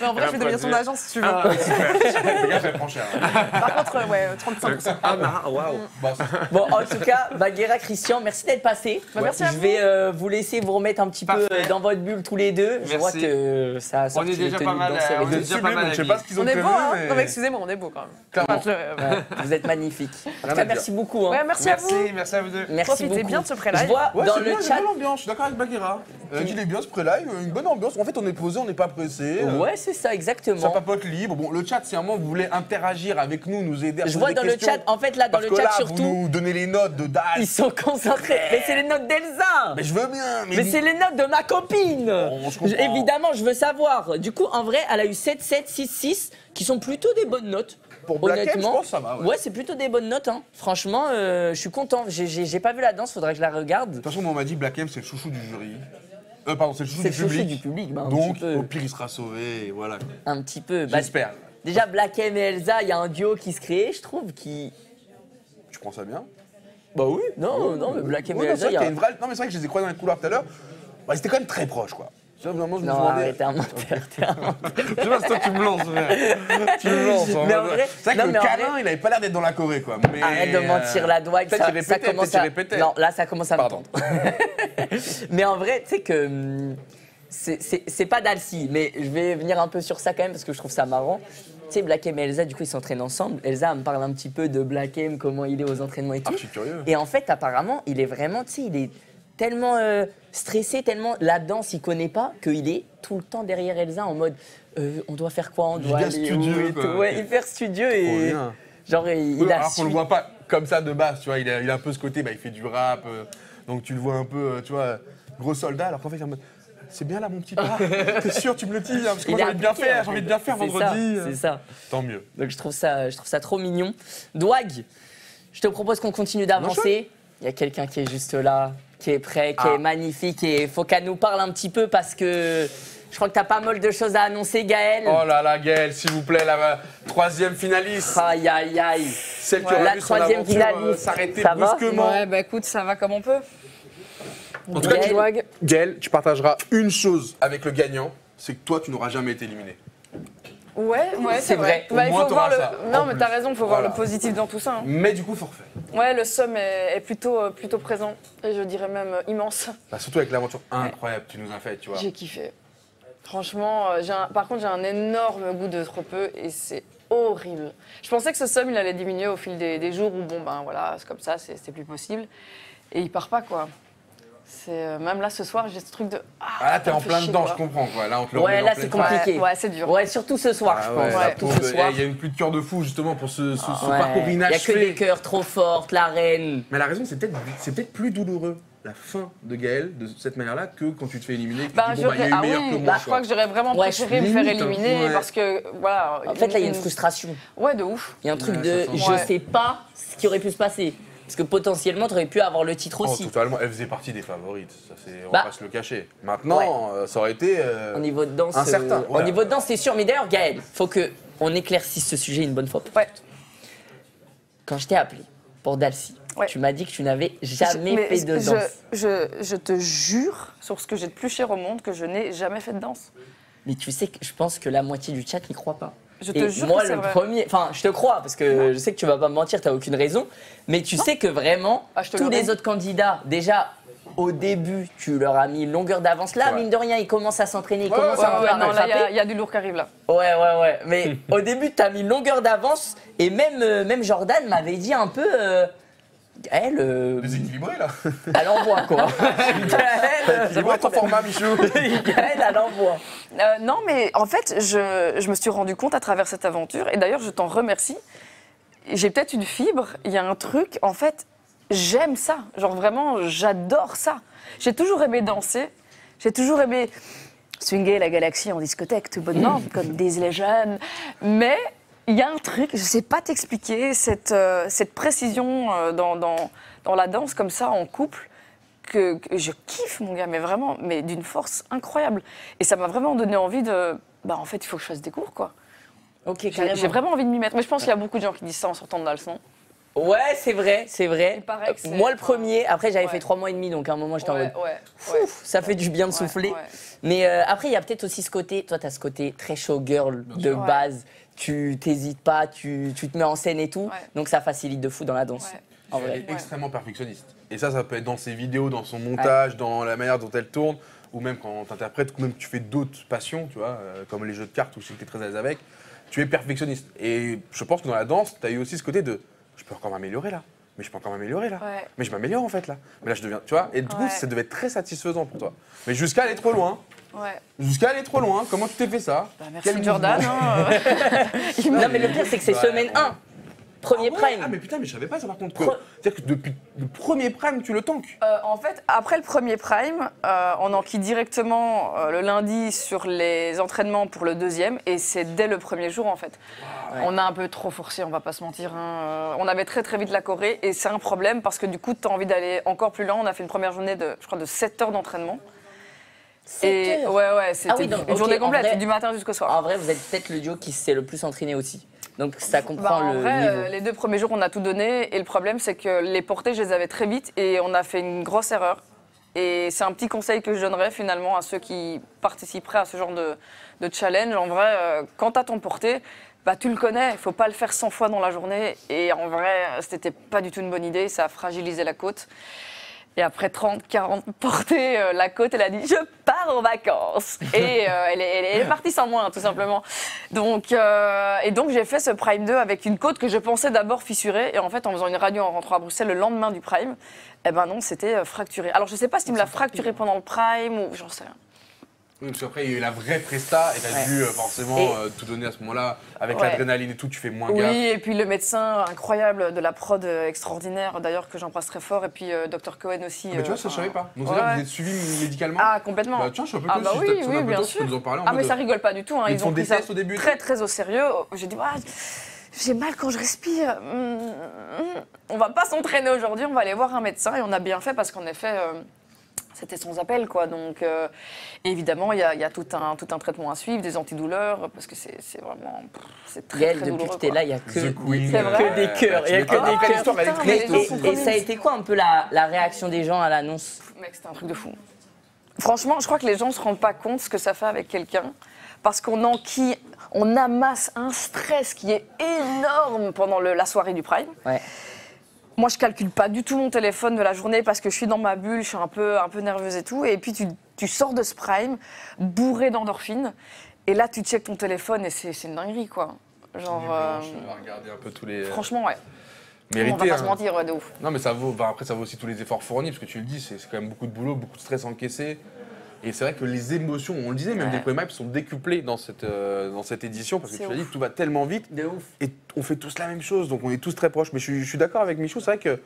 Mais en vrai, je vais devenir son produire. agence si tu veux. Ah, Le gars, ça prend cher. Par contre, ouais, 35%. Ah, non, waouh. Bon, Bon, en tout cas, Bagheera, Christian, merci d'être passé. Bah, merci à Je vous. vais vous laisser vous remettre un petit peu Parfait. dans votre bulle tous les deux. Je Merci. vois que ça a On sorti est déjà les pas tenues mal, de danser on avec est vous. déjà pas sublime, mal donc je sais habillés. pas ce qu'ils ont On est prévu. beau, hein. mais- Non, mais excusez-moi, on est beau quand même. Clairement. Ouais, vous êtes magnifiques. En tout Rien cas, à merci beaucoup. Hein. Ouais, merci à vous. Merci à vous deux. Merci Profitez beaucoup. bien de ce Je pré-live. vois Ouais, dans c'est le bien, chat. j'aime bien l'ambiance, je suis d'accord avec Bagheera. Il est bien ce pré-live, une bonne ambiance. En fait, on est posé, on n'est pas pressé. Ouais, c'est ça, Ça exactement. papote libre. Bon, le chat, si à un moment vous voulez interagir avec nous, nous aider à Je poser vois des dans le questions, chat, en fait, là, dans parce le que chat là, surtout, vous nous donnez les notes de Dals. ils sont concentrés. Mais c'est les notes d'Elsa. Mais je veux bien. Mais c'est les notes de ma copine. je comprends. Évidemment, je veux savoir. Du coup, en vrai, elle a eu 7, 7, 6, 6, qui sont plutôt des bonnes notes. Pour Black M, je Honnêtement, pense que ça va. Ouais. ouais, c'est plutôt des bonnes notes. Hein. Franchement, je suis content. J'ai pas vu la danse, faudrait que je la regarde. De toute façon, moi, on m'a dit Black M, c'est le chouchou du jury. Pardon, c'est le chouchou C'est du le chouchou public. du public, bah, un Donc, petit peu. au pire, il sera sauvé. Et voilà. Un petit peu. Bah, J'espère. déjà, Black M et Elsa, il y a un duo qui se crée, je trouve, qui. Tu prends ça bien? Bah oui. Non, non, mais Black M et Ouais, non, c'est Elsa, vrai il y qu'il y a. a une vraie... Non, mais c'est vrai que je les ai croisés dans les couloirs tout à l'heure. Bah, ils étaient quand même très proches, quoi. Ça, vraiment, je me Non, demandais. arrête, t'es un menteur, t'es un menteur. Je sais pas si toi tu me lances, frère. Tu me lances. Mais en vrai- c'est vrai non, que mais le en câlin, vrai- il avait pas l'air d'être dans la Corée, quoi. Mais... Arrête de mentir la douane, Peut-être ça, qu'il ça répétait, commence peut-être à... qu'il répétait. Non, là, ça commence à me Pardon. tendre. Mais en vrai, tu sais que c'est pas Dalcy, mais je vais venir un peu sur ça quand même parce que je trouve ça marrant. Tu sais, Black M et Elsa, du coup, ils s'entraînent ensemble. Elsa elle me parle un petit peu de Black M, comment il est aux entraînements et tout. Ah, je suis curieux. Et en fait, apparemment, il est vraiment, tu sais, il est tellement stressé, tellement la danse, il connaît pas, qu'il est tout le temps derrière Elsa en mode on doit faire quoi, on doit Giga aller studieux, où et quoi. tout. Ouais, hyper studieux Trop et bien. genre il Oui, a alors qu'on le su- voit pas comme ça de base, tu vois. Il a un peu ce côté, bah, il fait du rap. Donc tu le vois un peu, tu vois, gros soldat, alors qu'en fait, il est en mode. c'est bien là, mon petit pas. T'es sûr, tu me le dis, hein, parce que Il moi, est j'ai envie de bien appliqué, faire, en j'ai envie de fait. bien faire C'est vendredi. ça, c'est ça. Tant mieux. Donc je trouve ça trop mignon. Douag, je te propose qu'on continue d'avancer. Il y a quelqu'un qui est juste là, qui est prêt, qui est magnifique et il faut qu'elle nous parle un petit peu parce que je crois que tu as pas mal de choses à annoncer, Gaël. Oh là là, Gaël, s'il vous plaît, la troisième finaliste. Aïe, aïe, aïe. Celle qui Ouais, aura la vu son troisième aventure finaliste. s'arrêter Ça va brusquement. Ouais, bah écoute, ça va comme on peut. En tout cas, Gaël. Douag. Gaël, tu partageras une chose avec le gagnant, c'est que toi, tu n'auras jamais été éliminé. Ouais, C'est vrai. Bah, Au il moins, faut voir t'auras ça, Non, en mais plus. t'as raison, il faut voir Voilà. le positif dans tout ça. hein. Mais du coup, forfait. Ouais, le somme est plutôt présent, et je dirais même immense. Bah, surtout avec l'aventure incroyable que tu nous as faite, tu vois. J'ai kiffé. Franchement, par contre, j'ai un énorme goût de trop peu et c'est horrible. Je pensais que ce somme, il allait diminuer au fil des jours où, bon, ben voilà, c'est comme ça, c'est plus possible. Et il part pas, quoi. Même là, ce soir, j'ai ce truc de. Ah là, t'es ça en me fait plein chier, dedans, quoi. je comprends, quoi. Là, on te le Ouais, remet en là, pleine c'est face. compliqué. Ouais, c'est dur. Ouais, surtout ce soir, je Ah pense. ouais, la Surtout pauvre, ce soir. il y a une pluie de cœur de fou, justement, pour ce Ouais. parcours Il n'y a que inachevé. des cœurs trop fortes, la reine. Mais la raison, c'est peut-être plus douloureux, la fin de Gaël, de cette manière-là, que quand tu te fais éliminer, que tu Bah, dis, bon, bah, il y a eu ah meilleur oui, que moi. je crois que j'aurais vraiment Ouais, préféré me limite, faire hein. éliminer Ouais. parce que, voilà. En fait, là, il y a une frustration. Ouais, de ouf. Il y a un truc Ouais, de ça sent. je Ouais. sais pas ce qui aurait pu se passer. Parce que potentiellement, tu aurais pu avoir le titre Oh, aussi. totalement, elle faisait partie des favorites, ça, on Bah. va pas se le cacher. Maintenant, ça aurait été... Au niveau de danse, incertain, au voilà. niveau de danse, c'est sûr. Mais d'ailleurs, Gaël, faut que on éclaircisse ce sujet une bonne fois. Ouais. Quand je t'ai appelé pour Dalcy, Ouais. tu m'as dit que tu n'avais jamais Mais fait de danse. je te jure, sur ce que j'ai de plus cher au monde, que je n'ai jamais fait de danse. Mais tu sais que je pense que la moitié du chat n'y croit pas. Je te Et jure moi, que c'est le vrai. premier, enfin, je te crois parce que je sais que tu vas pas me mentir, t'as aucune raison. Mais tu sais que vraiment, Ah, je te tous le les dis. autres candidats, déjà au début, tu leur as mis une longueur d'avance. Là, C'est vrai. mine de rien, ils commencent à s'entraîner, ils Ouais, commencent Ouais, un peu à non, là, rattraper. il y a du lourd qui arrive là. Ouais. Mais au début, t'as mis une longueur d'avance et même Jordan m'avait dit un peu. Elle, Déséquilibré, là. elle envoie quoi. Gaël, C'est quoi ton format, Michou Gaël, elle envoie. Non, mais en fait, je me suis rendu compte à travers cette aventure, et d'ailleurs, je t'en remercie. J'ai peut-être une fibre, il y a un truc, en fait, j'aime ça. Genre vraiment, j'adore ça. J'ai toujours aimé danser, j'ai toujours aimé swinguer la galaxie en discothèque tout bonnement, comme Daisy les jeunes. Mais il y a un truc, je sais pas t'expliquer, cette précision dans la danse comme ça, en couple, que je kiffe, mon gars, mais vraiment, mais d'une force incroyable. Et ça m'a vraiment donné envie de... Bah, en fait, il faut que je fasse des cours, quoi. Ok, J'ai carrément. vraiment envie de m'y mettre. Mais je pense qu'il y a beaucoup de gens qui disent ça en sortant de la leçon. Ouais, c'est vrai. Il paraît que c'est- Moi, le premier, après, j'avais Ouais. fait 3 mois et demi, donc à un moment, j'étais en mode. ouais. Ouf, ça fait du bien de souffler. ouais. Mais après, il y a peut-être aussi ce côté, toi, tu as ce côté très showgirl de sûr. base. Tu t'hésites pas, tu te mets en scène et tout. Ouais. Donc ça facilite de fou dans la danse. Ouais. En Elle vrai. est extrêmement perfectionniste. Et ça peut être dans ses vidéos, dans son montage, dans la manière dont elle tourne, ou même quand t'interprètes, ou même que tu fais d'autres passions, tu vois, comme les jeux de cartes où je sais que t'es très à l'aise avec. Tu es perfectionniste. Et je pense que dans la danse, t'as eu aussi ce côté de je peux encore m'améliorer là. Mais je peux encore m'améliorer là. Ouais. Mais je m'améliore en fait là. Mais là je deviens, tu vois. Et du coup, Ouais. ça devait être très satisfaisant pour toi. Mais jusqu'à aller trop loin. Ouais. Jusqu'à aller trop loin. Comment tu t'es fait ça? Bah, merci Quel Jordan. mouvement hein. Non, mais le pire, c'est que c'est Ouais, semaine ouais. 1. Premier Ah ouais. prime. Ah mais putain, mais je savais pas ça par contre. Pre- C'est-à-dire que depuis le premier prime, tu le tankes. En fait, après le premier prime, on enquille directement le lundi sur les entraînements pour le deuxième, et c'est dès le premier jour en fait. Ouais. On a un peu trop forcé, on va pas se mentir. Hein. On avait très très vite la Corée, et c'est un problème parce que du coup, tu as envie d'aller encore plus loin. On a fait une première journée de, je crois, de 7 heures d'entraînement. 7 Et heures. ouais, c'était Ah oui, donc, une ok, journée en complète, vrai- du matin jusqu'au soir. En vrai, vous êtes peut-être le duo qui s'est le plus entraîné aussi. Donc ça Bah, comprend en le vrai, niveau. les 2 premiers jours, on a tout donné. Et le problème, c'est que les portées, je les avais très vite. Et on a fait une grosse erreur. Et c'est un petit conseil que je donnerais finalement à ceux qui participeraient à ce genre de challenge. En vrai, quand tu as ton porté, bah, tu le connais. Il ne faut pas le faire 100 fois dans la journée. Et en vrai, c'était pas du tout une bonne idée. Ça a fragilisé la côte. Et après 30, 40 portées, la côte, elle a dit « Je pars en vacances !» Et elle est partie sans moi, hein, tout simplement. Donc j'ai fait ce Prime 2 avec une côte que je pensais d'abord fissurée. Et en fait, en faisant une radio en rentrant à Bruxelles le lendemain du Prime, eh ben non, c'était fracturé. Alors, je ne sais pas si tu me l'as fracturé pendant le Prime ou j'en sais rien. Oui, parce qu'après, il y a eu la vraie presta et t'as dû forcément tout donner à ce moment-là. Avec l'adrénaline et tout, tu fais moins gaffe. Oui, et puis le médecin incroyable de la prod extraordinaire, d'ailleurs, que j'embrasse très fort. Et puis Dr Cohen aussi. Mais tu vois, ça, je savais pas. Donc, c'est-à-dire que vous êtes suivi médicalement? Ah, complètement. Bah, tiens, je suis un peu Ah, bah oui, oui, bien sûr. Nous en parler, Ah, mais ça rigole pas du tout. Hein. Ils font ont pris des ça tests au début très, très au sérieux. J'ai dit, j'ai mal quand je respire. On va pas s'entraîner aujourd'hui, on va aller voir un médecin. Et on a bien fait parce qu'en effet, c'était sans appel, quoi. Donc, évidemment, il y a tout un traitement à suivre, des antidouleurs, parce que c'est vraiment, c'est très, Gaël, très depuis douloureux. que t'es là, il y a The Queen. C'est vrai. que des cœurs. Il y a que Ah, des quelle cœurs. histoire, elle est Putain, triste. mais les gens sont Et ça a été quoi un peu la réaction des gens à l'annonce? Mec, c'était un truc de fou. Franchement, je crois que les gens ne se rendent pas compte ce que ça fait avec quelqu'un, parce on amasse un stress qui est énorme pendant la soirée du Prime. Ouais. Moi, je calcule pas du tout mon téléphone de la journée parce que je suis dans ma bulle, je suis un peu nerveuse et tout. Et puis, tu sors de ce Prime, bourré d'endorphines, et là, tu checkes ton téléphone et c'est une dinguerie, quoi. Genre, On va regarder un peu tous les... franchement, ouais. Mérité, On va pas hein. se mentir, ouais, de ouf. Non, mais ça vaut, après, ça vaut aussi tous les efforts fournis, parce que tu le dis, c'est quand même beaucoup de boulot, beaucoup de stress encaissé. Et c'est vrai que les émotions, on le disait, même des Prime sont décuplées dans cette édition, parce que tu as dit que tout va tellement vite. De ouf. Et on fait tous la même chose, donc on est tous très proches. Mais je suis d'accord avec Michou, c'est vrai que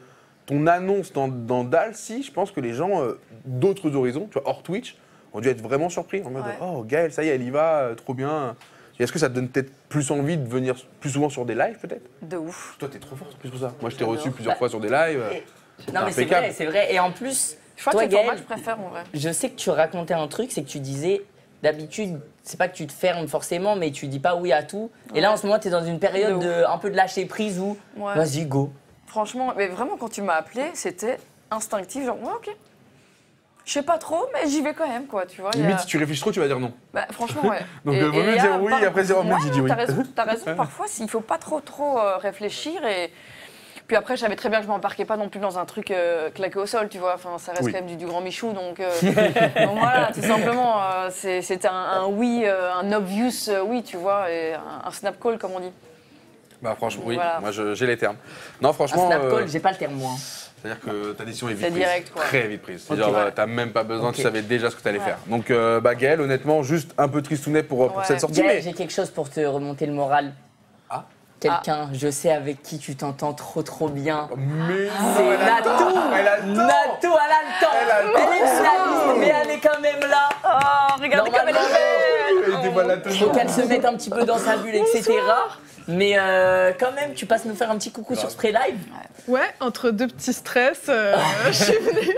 ton annonce dans Dalcy, je pense que les gens d'autres horizons, tu vois, hors Twitch, ont dû être vraiment surpris. En mode, oh, Gaël, ça y est, elle y va, trop bien. Et est-ce que ça te donne peut-être plus envie de venir plus souvent sur des lives, peut-être? De ouf. Toi, t'es trop forte plus que ça. Moi, je t'ai reçu plusieurs fois sur des lives. Non, mais c'est impeccable. vrai, c'est vrai. Et en plus, Je crois toi, que c'est le format Gaël, que je préfère, en vrai. je sais que tu racontais un truc, c'est que tu disais, d'habitude, c'est pas que tu te fermes forcément, mais tu dis pas oui à tout. Et là, en ce moment, tu es dans une période un peu de lâcher prise où, Ouais. vas-y, go. Franchement, mais vraiment, quand tu m'as appelé, c'était instinctif, genre, ouais, ok. Je sais pas trop, mais j'y vais quand même, quoi, tu vois. Limite, si tu réfléchis trop, tu vas dire non. Bah, franchement, ouais. Donc, vaut mieux dire oui, après dire non, j'ai dit oui. T'as raison, parfois, il faut pas trop réfléchir. Et puis après, je savais très bien que je m'embarquais pas non plus dans un truc claqué au sol, tu vois. Enfin, ça reste Oui. quand même du grand Michou, donc voilà, tout simplement, c'était un oui, un obvious oui, tu vois, et un snap call, comme on dit. Bah, franchement, oui, Voilà. moi j'ai les termes. Non, Un franchement. snap call, j'ai pas le terme, moi. C'est-à-dire que ta décision est vite C'est prise. direct, quoi. Très vite prise. Ok, C'est-à-dire, ouais. t'as même pas besoin, tu Ok. savais déjà ce que t'allais Ouais. faire. Donc, bah, Gaël, honnêtement, juste un peu tristounet pour Ouais. cette sortie. Gaël, Mais j'ai quelque chose pour te remonter le moral. Ah. Quelqu'un, je sais avec qui tu t'entends trop bien. Mais C'est non, elle a le Natou. temps. Elle a le temps. Natou, elle a le temps. Elle a le temps. Elle est finaliste, mais elle est quand même là. Oh, regardez comme elle est belle. Elle dévoile la Faut toujours. qu'elle se mette un petit peu dans sa bulle, etc. Mais quand même, tu passes nous faire un petit coucou sur Spray Live. Ouais, entre deux petits stress, je suis venue.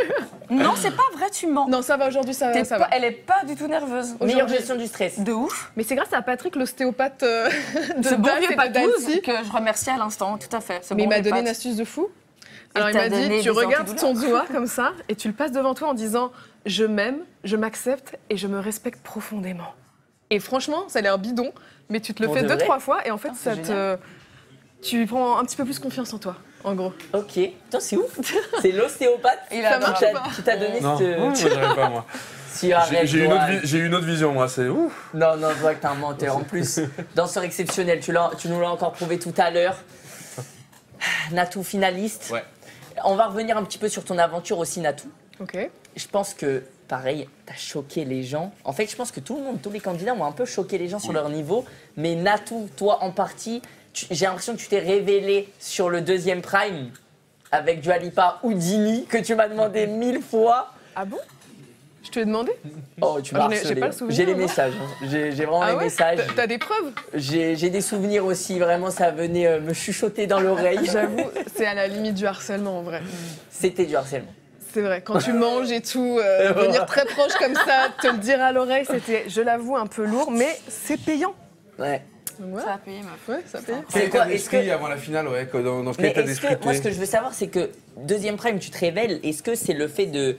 Non, c'est pas vrai, tu mens. Non, ça va aujourd'hui, ça va. Elle est pas du tout nerveuse. Meilleure gestion du stress. De ouf. Mais c'est grâce à Patrick, l'ostéopathe de Ce bon Dallas vieux et de Patouze Dalcy. que je remercie à l'instant, tout à fait. Ce Mais il bon m'a vieux donné une Pat. astuce de fou. Il Alors il t'a m'a donné dit, tu des regardes ton antidouleurs. doigt comme ça et tu le passes devant toi en disant « Je m'aime, je m'accepte et je me respecte profondément ». Et franchement, ça a l'air bidon, mais tu te le Pour fais de 2-3 vrai fois et en fait, Ah, c'est ça te... génial. Tu prends un petit peu plus confiance en toi, en gros. Ok. Putain, c'est ouf. C'est l'ostéopathe Il Ça a marche adoré. pas. qui t'a donné Non, cette... moi, j'arrive pas, moi. Si, arrête, Johan. J'ai une autre vision, moi. C'est ouf. Non, je vois que t'es un menteur. En plus, danseur exceptionnel, tu nous l'as encore prouvé tout à l'heure. Natou, finaliste. Ouais. On va revenir un petit peu sur ton aventure aussi, Natou. Ok. Je pense que, pareil, t'as choqué les gens. En fait, je pense que tout le monde, tous les candidats ont un peu choqué les gens sur leur niveau. Mais Natou, toi en partie, j'ai l'impression que tu t'es révélé sur le deuxième Prime avec Dua Lipa Houdini, que tu m'as demandé 1000 fois. Ah bon? Je te l'ai demandé? Oh, tu Ah, m'as j'en ai- j'ai harcelé. pas le souvenir, J'ai les moi. messages. Hein. J'ai vraiment Ah les ouais? messages. T'as des preuves? J'ai des souvenirs aussi. Vraiment, ça venait me chuchoter dans l'oreille. J'avoue, c'est à la limite du harcèlement en vrai. C'était du harcèlement. C'est vrai, quand tu manges et tout, venir très proche comme ça, te le dire à l'oreille, c'était, je l'avoue, un peu lourd, mais c'est payant. Ouais. Donc ouais, Ça a payé, meuf. ouais, ça paye. C'est Quel quoi, état est-ce d'esprit que- avant la finale, ouais, que dans quel Mais état est-ce d'esprit que, moi, t'es ce que je veux savoir, c'est que deuxième Prime, tu te révèles. Est-ce que c'est le fait de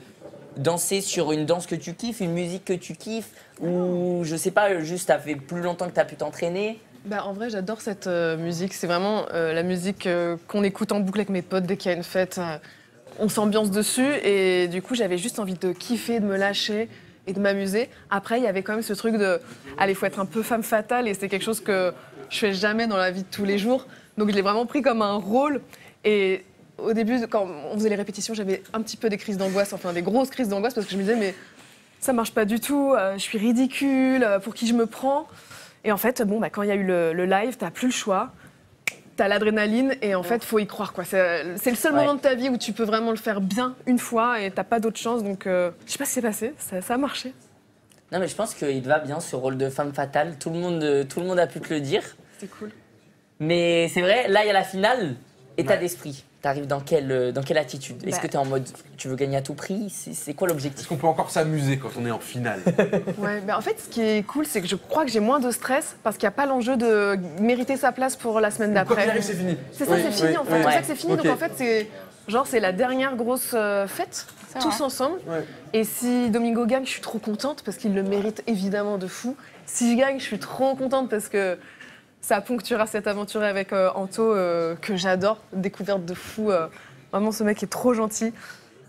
danser sur une danse que tu kiffes, une musique que tu kiffes, ou je sais pas, juste ça fait plus longtemps que tu as pu t'entraîner? Bah, en vrai, j'adore cette musique. C'est vraiment la musique qu'on écoute en boucle avec mes potes dès qu'il y a une fête. On s'ambiance dessus et du coup, j'avais juste envie de kiffer, de me lâcher et de m'amuser. Après, il y avait quand même ce truc de, allez, faut être un peu femme fatale et c'est quelque chose que je fais jamais dans la vie de tous les jours. Donc, je l'ai vraiment pris comme un rôle. Et au début, quand on faisait les répétitions, j'avais un petit peu des crises d'angoisse, enfin des grosses crises d'angoisse parce que je me disais, mais ça marche pas du tout, je suis ridicule, pour qui je me prends. Et en fait, bon, bah, quand il y a eu le live, t'as plus le choix. T'as l'adrénaline et en fait, faut y croire, quoi. C'est le seul moment de ta vie où tu peux vraiment le faire bien une fois et t'as pas d'autre chance. Donc, je sais pas ce qui s'est passé, ça a marché. Non, mais je pense qu'il te va bien ce rôle de femme fatale. Tout le monde a pu te le dire. C'est cool. Mais c'est vrai, là, il y a la finale. État d'esprit. T'arrives dans quelle attitude? Est-ce que t'es en mode tu veux gagner à tout prix? C'est quoi l'objectif? Est-ce qu'on peut encore s'amuser quand on est en finale? Ouais, en fait, ce qui est cool, c'est que je crois que j'ai moins de stress parce qu'il n'y a pas l'enjeu de mériter sa place pour la semaine Quoi qu'il d'après. arrive, c'est fini. C'est ça, c'est fini en fait. C'est pour ça que c'est fini. Ok. Donc en fait, c'est la dernière grosse fête, tous ensemble. Ouais. Et si Domingo gagne, je suis trop contente parce qu'il le mérite évidemment de fou. Si je gagne, je suis trop contente parce que ça ponctuera cette aventure avec Anto que j'adore. Découverte de fou. Vraiment, ce mec est trop gentil.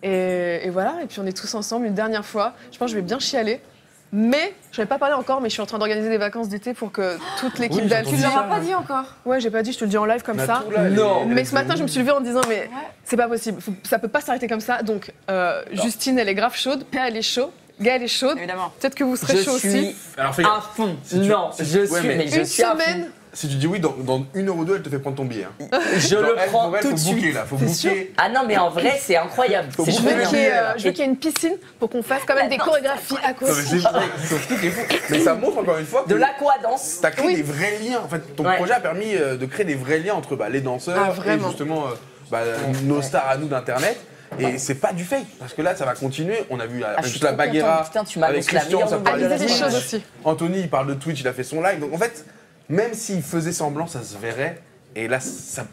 Et voilà, et puis on est tous ensemble une dernière fois. Je pense que je vais bien chialer. Mais, je n'avais pas parlé encore, mais je suis en train d'organiser des vacances d'été pour que toute l'équipe Oui, d'Alti... Tu leur as pas dit encore? Ouais, j'ai pas dit, je te le dis en live comme ça. Non. Mais ce matin, je me suis levée en disant, mais c'est pas possible, ça peut pas s'arrêter comme ça. Donc, Justine, elle est grave chaude, Péa, elle est chaude, Gaëlle est chaude. Évidemment. Peut-être que vous serez chaud Je aussi. suis Alors, fais à fond. tu- Non, si- je ouais, suis, mais mais je Une suis à fond. semaine, Si tu dis oui, dans 1 euro ou 2, elle te fait prendre ton billet. Hein. Je Genre, le elle, prends pour elle, tout de faut booker, suite. là, faut T'es booker. Ah non, mais en vrai, c'est incroyable. Faut C'est je booker veux trop qu'il bien. y ait, je veux qu'il y ait une piscine pour qu'on fasse quand même des chorégraphies à Non, mais côté. c'est ce truc est fou. Mais ça montre encore une fois que De l'aquadance. t'as créé des vrais liens. En fait, ton Ouais. projet a permis de créer des vrais liens entre les danseurs Ah, et vraiment. justement nos stars à nous d'Internet. Et c'est pas du fake, parce que là, ça va continuer. On a vu je suis juste la trop Baguera contente. Putain, tu m'as avec annoncé la Christian, meilleure ça nouvelle parle de la Réaliser des semaine. choses aussi. Anthony, il parle de Twitch, il a fait son live. Donc en fait, même s'il faisait semblant, ça se verrait. Et là,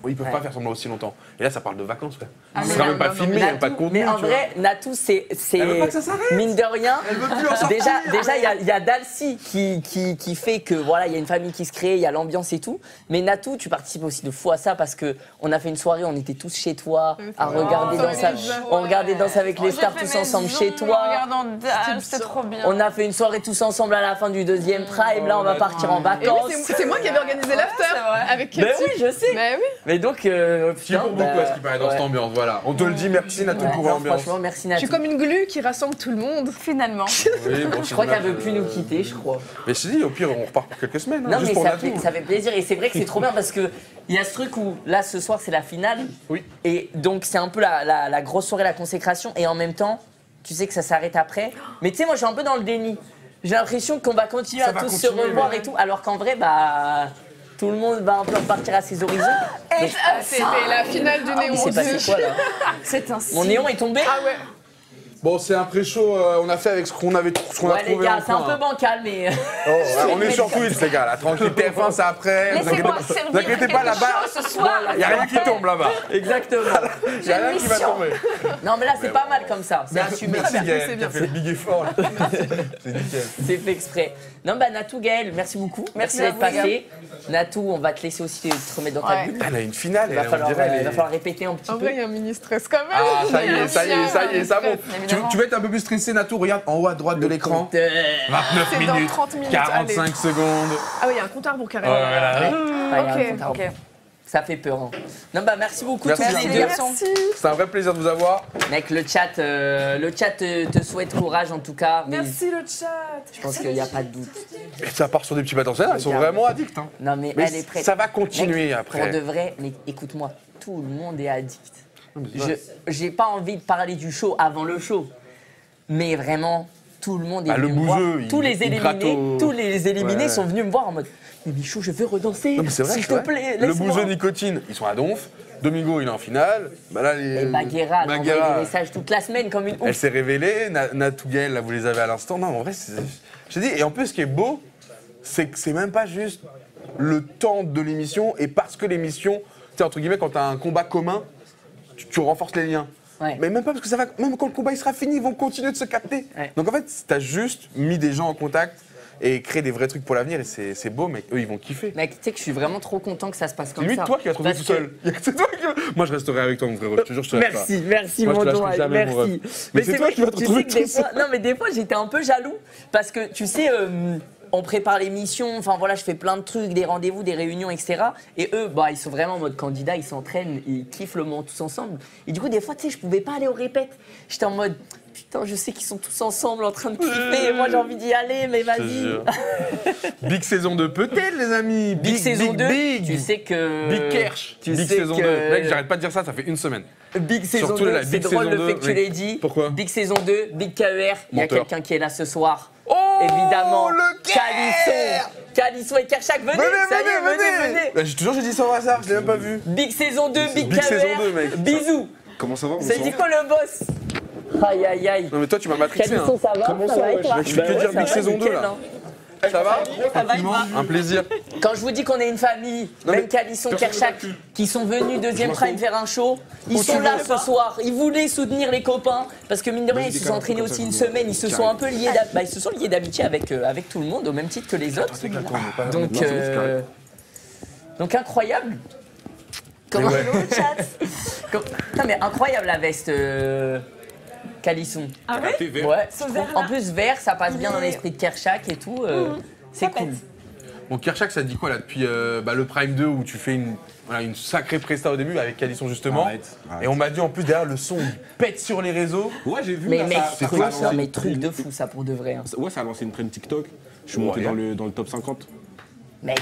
ils peuvent pas faire semblant aussi longtemps. Et là, ça parle de vacances, frère. Ah, c'est mais quand non, même pas non, filmé, il n'y a pas de contenu. Mais en tu vois. vrai, Natou, c'est Elle veut pas que ça s'arrête. mine de rien. Elle veut plus en sortir. Déjà, il y a Dalcy qui fait que voilà, il y a une famille qui se crée, il y a l'ambiance et tout. Mais Natou, tu participes aussi de fou à ça parce que on a fait une soirée, on était tous chez toi à regarder Oh, Danse, on regardait Danse avec les stars tous ensemble chez toi. Regardant Dal, c'était trop bien. On a fait une soirée tous ensemble à la fin du 2e prime. Là, on va partir en Et vacances. oui, c'est moi qui avais organisé l'after c'est vrai. avec Ben Katy. oui, je sais. Mais oui. Mais donc, Qui est pour beaucoup à ce qui paraît dans cette ambiance, voilà. On te le dit, merci Natou pour l'ambiance. Franchement, merci Je Natou. suis comme une glu qui rassemble tout le monde. Finalement. Oui, bon, Je crois qu'elle veut plus nous quitter, je crois. Mais je te dis, au pire, on repart pour quelques semaines. Non, juste mais pour ça Natou. fait plaisir. Et c'est vrai que c'est trop bien parce qu'il y a ce truc où, là, ce soir, c'est la finale. Oui. Et donc, c'est un peu la grosse soirée, la consécration. Et en même temps, tu sais que ça s'arrête après. Mais tu sais, moi, je suis un peu dans le déni. J'ai l'impression qu'on va continuer Ça à va tous se continuer, revoir mais- et tout. Alors qu'en vrai, bah. Tout le monde va un peu repartir à ses horizons. Donc, C'était la finale du Néon. il s'est passé quoi là? C'est un Mon néon est tombé? Ah ouais. Bon, c'est un pré-show, on a fait avec ce qu'on a Ouais, les trouvé gars, en c'est un coin. peu bancal, mais. Oh, ouais, on est sur Twitch, les gars, la tranquille TF1, c'est après. Vous Laissez-moi inquiétez servir vous inquiétez pas, quelque là-bas, chose ce soir. il n'y a rien qui tombe là-bas. Exactement. Il n'y a rien qui va tomber. Non, mais là, c'est pas mal comme ça. C'est assumé. Merci bien, Gaël, c'est qui bien. a fait le big effort. là. C'est nickel. C'est fait exprès. Non, bah Natou, Gaël, merci beaucoup. Merci à d'être vous, passé. Natou, on va te laisser aussi te remettre dans ta Ouais. bulle. Elle a une finale, Il va on falloir, dirait. elle il va est- falloir répéter un petit En peu. vrai, il y a un mini stress quand même. Ah, ça y est, ça y est, ça y est, ça monte. Évidemment. Tu veux être un peu plus stressé, Natou? Regarde en haut à droite de l'écran. 29 C'est dans minutes, 30 minutes, 45 secondes. Ah oui, il y a un compteur pour Karel. Ah, il y a un Ok, compte à ok. rebours. Ça fait peur. Hein. Non, bah merci beaucoup Merci. tous les deux. Merci. C'est un vrai plaisir de vous avoir. Mec, le chat te souhaite courage en tout cas. Mais Merci le chat. je pense qu'il n'y a pas de doute. Et ça part sur des petits bâtons, elles sont vraiment addicts. Hein. Non, mais, Mais elle est prête. ça va continuer Mec, après. Pour de vrai, mais écoute-moi, tout le monde est addict. J'ai pas envie de parler du show avant le show. Mais vraiment, tout le monde est Bah, le venu me voir. bouseux, il Tous les éliminés Ouais. sont venus me voir en mode mais Michou, je veux redanser. Non, mais c'est vrai, s'il c'est te vrai. plaît, Le laisse-moi. bouseux nicotine, ils sont à Donf. Domingo, il est en finale. Bah là, les... Et Baguera, elle m'a envoyé Baguera, des messages toute la semaine comme une elle ouf. s'est révélée. Natou, Gaël, là, vous les avez à l'instant. Non, en vrai, je te dis. Et en plus, ce qui est beau, c'est que c'est même pas juste le temps de l'émission. Et parce que l'émission, tu sais, entre guillemets, quand t'as un combat commun, tu renforces les liens. Ouais. Mais même pas parce que ça va. Même quand le combat il sera fini, ils vont continuer de se capter. Ouais. Donc en fait, t'as juste mis des gens en contact et créé des vrais trucs pour l'avenir. Et c'est beau, mec. Eux, ils vont kiffer. Mec, tu sais que je suis vraiment trop content que ça se passe comme Limite, ça. toi qui vas te retrouver Parce tout que- seul. C'est toi qui vas- Moi, je resterai avec toi, mon frérot. Je te jure, je te lâche pas. Merci Moi, je mon te lâcherai doigt, jamais, mon merci. ref. Mais c'est toi vrai qui vas te que tu retrouver sais que des tout seul. fois, non mais des fois j'étais un peu jaloux parce que tu sais on prépare l'émission, enfin voilà, je fais plein de trucs, des rendez-vous, des réunions, etc. Et eux, ils sont vraiment en mode candidat, ils s'entraînent, ils kiffent le moment tous ensemble. Et du coup, des fois, tu sais, je pouvais pas aller aux répètes. J'étais en mode, putain, je sais qu'ils sont tous ensemble en train de kiffer, et moi j'ai envie d'y aller, mais vas-y. Big saison 2 peut-être, les amis. Big saison 2, big. tu sais que... Big Kersh. Tu Big sais saison que- 2. Mec, j'arrête pas de dire ça fait une semaine. Big saison Surtout 2, la c'est Big drôle saison le fait 2, que tu oui. l'aies dit. Pourquoi Big saison 2, Big KER, il y a Menteur. quelqu'un qui est là ce soir. Oh, Évidemment, le Calisson et Kershak, venez, ça y est, venez. Bah, j'ai toujours dit ça au hasard, je l'ai même pas vu. Big saison 2, Big Big saison KER, 2, mec. bisous. Comment ça va? C'est dit quoi le boss? Aïe aïe aïe. Non mais toi tu m'as matrixé. Calisson, Hein. ça va? Comment Ça ça va va, et toi? Je fais que dire ça Big va, saison 2 nickel, là. hein. Ça va Tranquillement. Un plaisir. Quand je vous dis qu'on est une famille, Non, même mais Calisson, Kershak, qui sont venus deuxième prime faire un show, ils sont là ce soir. Ils voulaient soutenir les copains parce que mine de rien, ils se sont entraînés aussi une semaine. Ils se sont un peu liés, ils se sont liés d'amitié avec tout le monde au même titre que les autres. Donc incroyable. Comment Non mais incroyable la veste. Calisson. Ah ouais? Ouais. Ce vert-là. En plus vert, ça passe bien dans l'esprit de Kershak et tout. C'est Ça cool. pète. Bon, Kershak, ça dit quoi là depuis le Prime 2 où tu fais une sacrée presta au début avec Calisson justement. Arrête. Et on m'a dit en plus derrière le son il pète sur les réseaux. Ouais, j'ai vu. Mais là, mec, ça a lancé- non, mais truc de fou ça pour de vrai. Hein. Ouais, ça a lancé une trend TikTok. Je suis monté dans le top 50. Mec,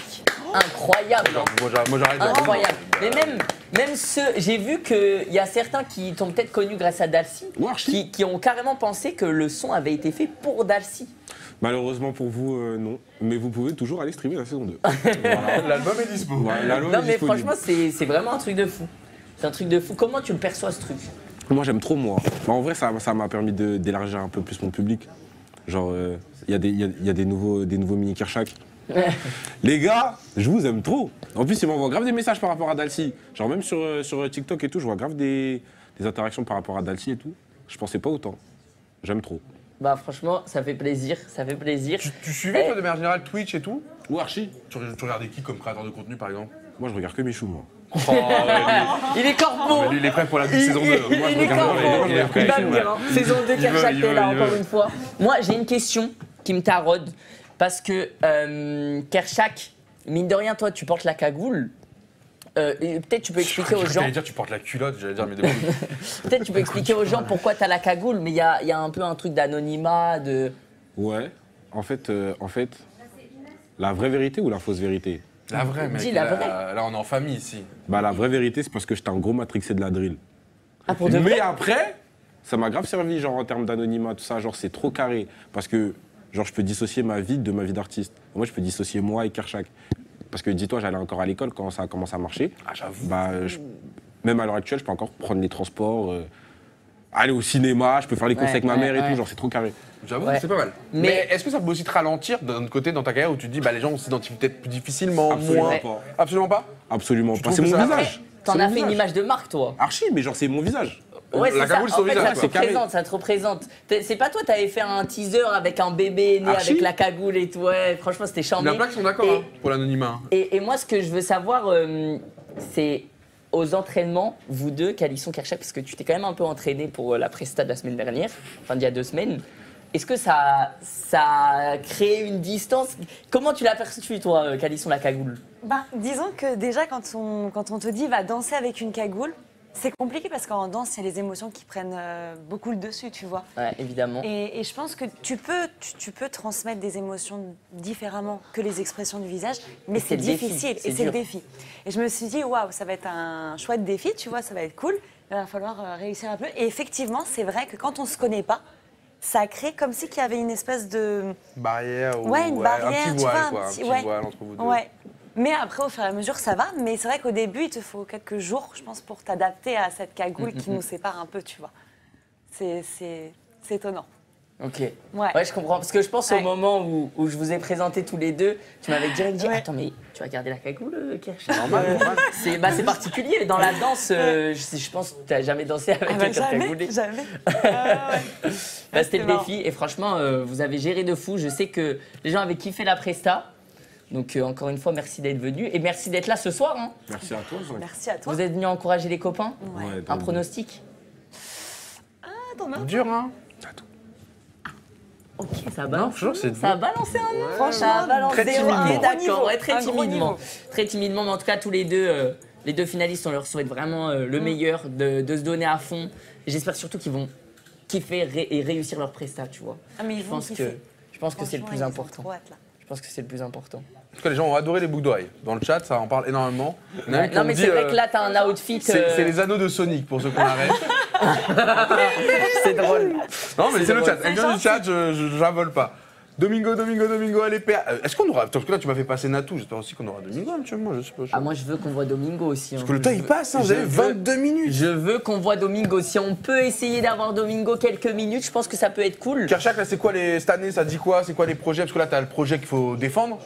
incroyable. Hein. Moi j'arrête. Incroyable. Mais même ceux, j'ai vu qu'il y a certains qui t'ont peut-être connu grâce à Dalcy, Ouais, archi. qui ont carrément pensé que le son avait été fait pour Dalcy. Malheureusement pour vous, non. Mais vous pouvez toujours aller streamer la saison 2. Voilà. L'album est dispo. Voilà, l'album Non est mais disponible. franchement, c'est vraiment un truc de fou. C'est un truc de fou. Comment tu le perçois ce truc? Moi, j'aime trop, moi. Bah, en vrai, ça m'a permis d'élargir un peu plus mon public. Genre, il y a des nouveaux mini Kershak. Les gars, je vous aime trop. En plus, ils m'envoient grave des messages par rapport à Dalcy. Genre, même sur TikTok et tout, je vois grave des interactions par rapport à Dalcy et tout. Je pensais pas autant. J'aime trop. Bah franchement, ça fait plaisir, ça fait plaisir. Tu suivais toi de manière générale Twitch et tout? Ou Archie. Tu regardais qui comme créateur de contenu par exemple? Moi, je regarde que Michou, moi. Il est corpo. Lui il est prêt pour la saison 2. Moi je Il est regarde. corpo. Il est prêt. Il va venir, hein. Saison 2 Kershak il veut, est là il veut. encore une fois. Moi, j'ai une question qui me taraude. Parce que Kershak, mine de rien, toi, tu portes la cagoule. Et peut-être tu peux expliquer aux gens. J'allais dire tu portes la culotte, j'allais dire mais des Peut-être tu peux expliquer aux gens pourquoi tu as la cagoule, mais il y a un peu un truc d'anonymat, de. Ouais. En fait, la vraie vérité ou la fausse vérité? La vraie mec. Dis la vraie. Là on est en famille ici. Bah, la vraie vérité, c'est parce que j'étais un gros matrixé de la drill. Ah, pour de vrai. Mais après, ça m'a grave servi, genre en termes d'anonymat, tout ça. Genre, c'est trop carré. Parce que, genre, je peux dissocier ma vie de ma vie d'artiste. Moi, je peux dissocier moi et Kershak. Parce que, dis-toi, j'allais encore à l'école quand ça a commencé à marcher. Ah j'avoue. Bah, même à l'heure actuelle, je peux encore prendre les transports, aller au cinéma, je peux faire les courses Ouais, avec ma mère et ouais. tout. Genre, c'est trop carré. J'avoue, Ouais. c'est pas mal. Mais- Mais est-ce que ça peut aussi te ralentir d'un autre côté dans ta carrière où tu te dis bah les gens s'identifient peut-être plus difficilement, Absolument moins. pas. Absolument pas. Absolument pas. trouves C'est que mon ça- visage. T'en C'est as mon fait une visage. image de marque, toi. Archi, mais genre, c'est mon visage. Ouais, La c'est ça. cagoule, c'est En au fait, visage, ça quoi. te représente, ça te représente. C'est pas toi, t'avais fait un teaser avec un bébé né Archi. avec la cagoule et tout. Ouais, franchement, c'était Il y en charmé. a plein qui sont d'accord Et- hein, pour l'anonymat. Et moi, ce que je veux savoir, c'est aux entraînements, vous deux, Calisson, Kershak, parce que tu t'es quand même un peu entraîné pour la presta de la semaine dernière, enfin d'il y a 2 semaines. Est-ce que ça a créé une distance? Comment tu l'as perçu, toi, Calisson, la cagoule? Ben, disons que déjà, quand on te dit va danser avec une cagoule, c'est compliqué parce qu'en danse, il y a les émotions qui prennent beaucoup le dessus, tu vois. Ouais, évidemment. Et je pense que tu peux transmettre des émotions différemment que les expressions du visage, mais c'est c'est le défi, difficile c'est et c'est le dur. défi. Et je me suis dit, waouh, ça va être un chouette défi, tu vois, ça va être cool. Il va falloir réussir un peu. Et effectivement, c'est vrai que quand on ne se connaît pas, ça crée comme si qu'il y avait une espèce de... Barrière ou Ouais, une un barrière, petit tu voile, vois, un quoi, un petit- petit ouais. voile entre vous deux. Ouais. Mais après, au fur et à mesure, ça va. Mais c'est vrai qu'au début, il te faut quelques jours, je pense, pour t'adapter à cette cagoule qui nous sépare un peu, tu vois. C'est étonnant. Ok. Ouais. Je comprends. Parce que je pense au Ouais. moment où je vous ai présenté tous les deux, tu m'avais direct dit Ouais. attends, mais tu vas garder la cagoule, Kershak C'est particulier. Dans la danse, je pense que tu n'as jamais dansé avec quelqu'un cagoulé. jamais. Bah, c'était le marrant. défi et franchement, vous avez géré de fou. Je sais que les gens avaient kiffé la presta. Donc encore une fois, merci d'être venu et merci d'être là ce soir. Hein. Merci à toi, Zach. Merci à toi. Vous êtes venu encourager les copains. Ouais. Ouais, Un pronostic? Attends, non. Dur, hein? Ok, ça Non, balance. franchement, c'est Ça a balancé un nom. Franchement, Ça a balancé. très timidement. Ok, Gros d'accord, niveau, ouais, très un gros timidement. niveau. Très timidement, mais en tout cas, tous les deux finalistes, on leur souhaite vraiment le meilleur, de se donner à fond. Et j'espère surtout qu'ils vont kiffer et réussir leur prestat, tu vois. Ah, mais ils Je vont pense kiffer. que c'est le plus important. Trop hâte, là. Je pense que c'est le plus important. En tout cas, les gens ont adoré les boucles d'oreilles. Dans le chat, ça en parle énormément. Il y en a un qui Non, ont mais dit, c'est vrai que là, t'as un outfit. c'est les anneaux de Sonic pour ceux qu'on arrête. C'est drôle. Non, mais c'est le drôle. chat. Elle vient du chat, je n'avale pas. Domingo, allez, PA. Est-ce qu'on aura. Parce que là, tu m'as fait passer Natou. J'espère aussi qu'on aura Domingo actuellement. Je sais pas. Ah, moi, je veux qu'on voit Domingo aussi. Parce que le temps, il passe, hein, vous avez 22 minutes. Je veux qu'on voit Domingo. Si on peut essayer d'avoir Domingo quelques minutes, je pense que ça peut être cool. Kershak, là, c'est quoi cette année, ça dit quoi? C'est quoi les projets? Parce que là, t'as le projet qu'il faut défendre.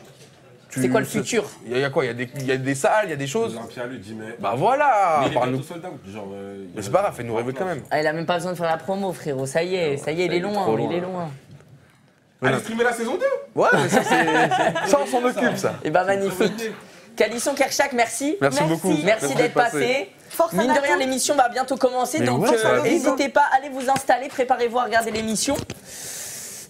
C'est quoi le futur? Il y a quoi? Il y a des salles, il y a des choses. Jean-Pierre lui dit, mais. Bah voilà! Mais il est Parle-nous. bientôt sold out. Genre, Mais c'est pas grave, fais-nous rêver quand même. Ah, il a même pas besoin de faire la promo, frérot. Ça y est, il est loin, trop il est loin. loin. Allez streamer la saison 2. Ouais, mais ça, ça, on s'en occupe, ça. Et bah magnifique. Calisson Kershak, merci. Merci beaucoup. Merci d'être passé. Force à Mine de Natou. rien, l'émission va bientôt commencer, Mais donc ouais, ça va vite, n'hésitez pas, allez vous installer, préparez-vous à regarder l'émission.